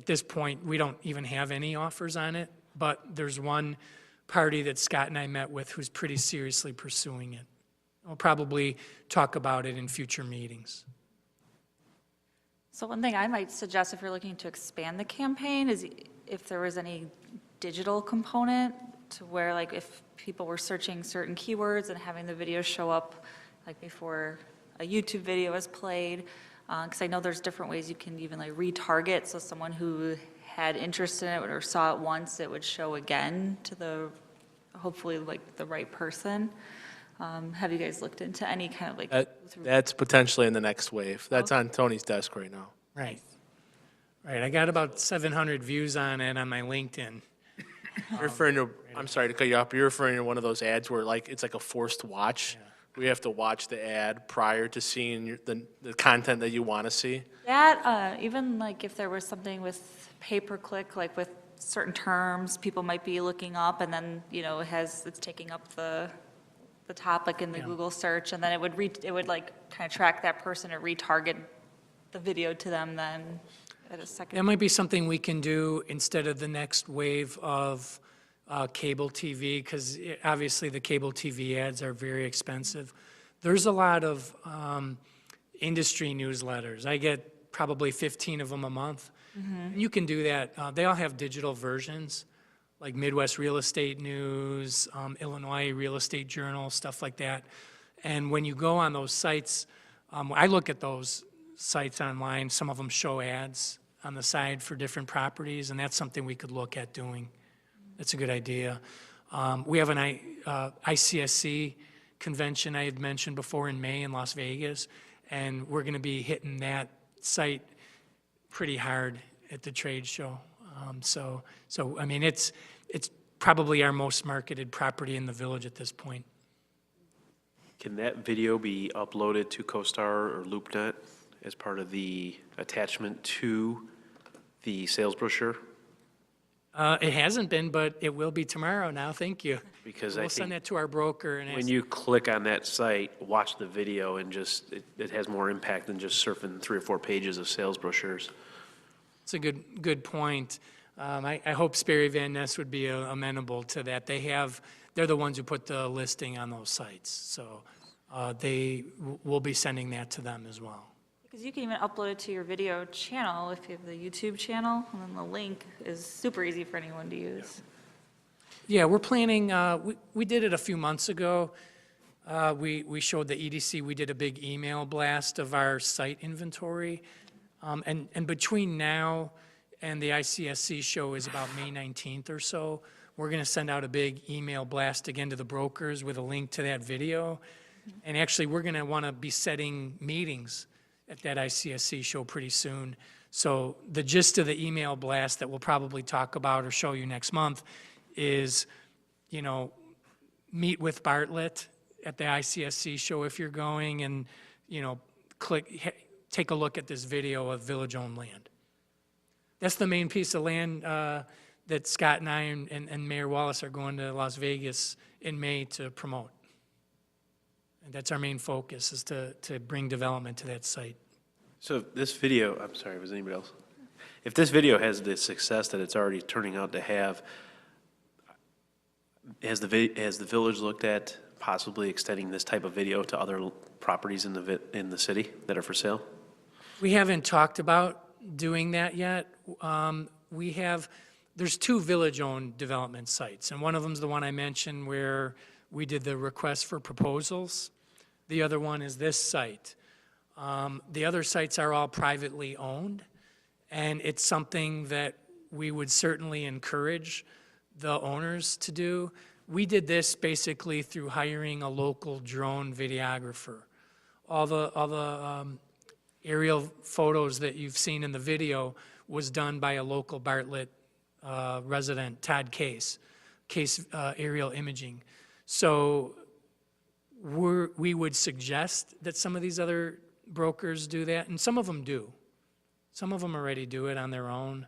this point, we don't even have any offers on it, but there's one party that Scott and I met with who's pretty seriously pursuing it. We'll probably talk about it in future meetings. So one thing I might suggest if you're looking to expand the campaign is if there was any digital component to where, like, if people were searching certain keywords and having the video show up, like, before a YouTube video is played, because I know there's different ways you can even, like, retarget, so someone who had interest in it or saw it once, it would show again to the, hopefully, like, the right person. Have you guys looked into any kind of, like? That's potentially in the next wave. That's on Tony's desk right now. Right. Right, I got about 700 views on it on my LinkedIn. You're referring to, I'm sorry to cut you off, but you're referring to one of those ads where, like, it's like a forced watch? We have to watch the ad prior to seeing the content that you want to see? That, even like if there was something with pay-per-click, like with certain terms, people might be looking up, and then, it's taking up the topic in the Google search, and then it would like kind of track that person and retarget the video to them then at a second. That might be something we can do instead of the next wave of cable TV, because obviously the cable TV ads are very expensive. There's a lot of industry newsletters. I get probably 15 of them a month. You can do that. They all have digital versions, like Midwest Real Estate News, Illinois Real Estate Journal, stuff like that. And when you go on those sites, I look at those sites online. Some of them show ads on the side for different properties, and that's something we could look at doing. That's a good idea. We have an ICSC convention I had mentioned before in May in Las Vegas, and we're going to be hitting that site pretty hard at the trade show. So I mean, it's probably our most marketed property in the village at this point. Can that video be uploaded to CoStar or LoopNet as part of the attachment to the sales brochure? It hasn't been, but it will be tomorrow now, thank you. Because I We'll send think that to our broker and when ask. you click on that site, watch the video, and just, it has more impact than just surfing 3 or 4 pages of sales brochures. It's a good point. I hope Sperry Van Ness would be amenable to that. They're the ones who put the listing on those sites, so we'll be sending that to them as well. Because you can even upload it to your video channel if you have the YouTube channel, and then the link is super easy for anyone to use. Yeah, we're planning, we did it a few months ago. We showed the EDC, we did a big email blast of our site inventory. And between now and the ICSC show is about May 19th or so, we're going to send out a big email blast again to the brokers with a link to that video. And actually, we're going to want to be setting meetings at that ICSC show pretty soon. So the gist of the email blast that we'll probably talk about or show you next month is, you know, meet with Bartlett at the ICSC show if you're going, and, you know, take a look at this video of village-owned land. That's the main piece of land that Scott and I and Mayor Wallace are going to Las Vegas in May to promote. And that's our main focus, is to bring development to that site. So if this video, I'm sorry, was anybody else? If this video has the success that it's already turning out to have, has the village looked at possibly extending this type of video to other properties in the city that are for sale? We haven't talked about doing that yet. There's 2 village-owned development sites, and one of them's the one I mentioned where we did the request for proposals. The other one is this site. The other sites are all privately owned, and it's something that we would certainly encourage the owners to do. We did this basically through hiring a local drone videographer. All the aerial photos that you've seen in the video was done by a local Bartlett resident, Todd Case Aerial Imaging. So we would suggest that some of these other brokers do that, and some of them do. Some of them already do it on their own,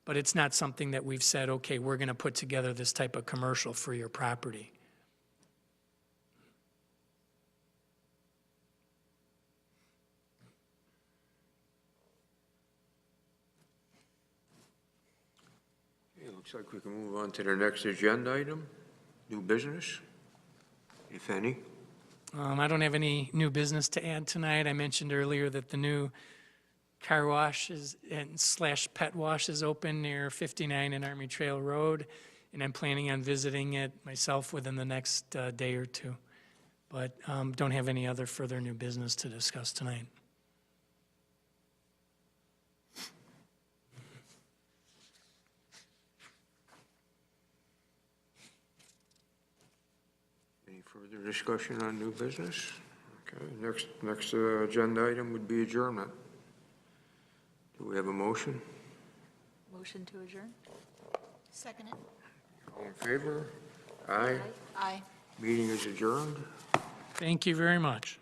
but it's not something that we've said, okay, we're going to put together this type of commercial for your property. It looks like we can move on to the next agenda item, new business, if any. I don't have any new business to add tonight. I mentioned earlier that the new car wash / pet wash is open near 59 and Army Trail Road, and I'm planning on visiting it myself within the next day or two. But don't have any other further new business to discuss tonight. Any further discussion on new business? Okay, next agenda item would be adjournment. Do we have a motion? Motion to adjourn? Second it? All in favor? Aye. Aye. Meeting is adjourned. Thank you very much.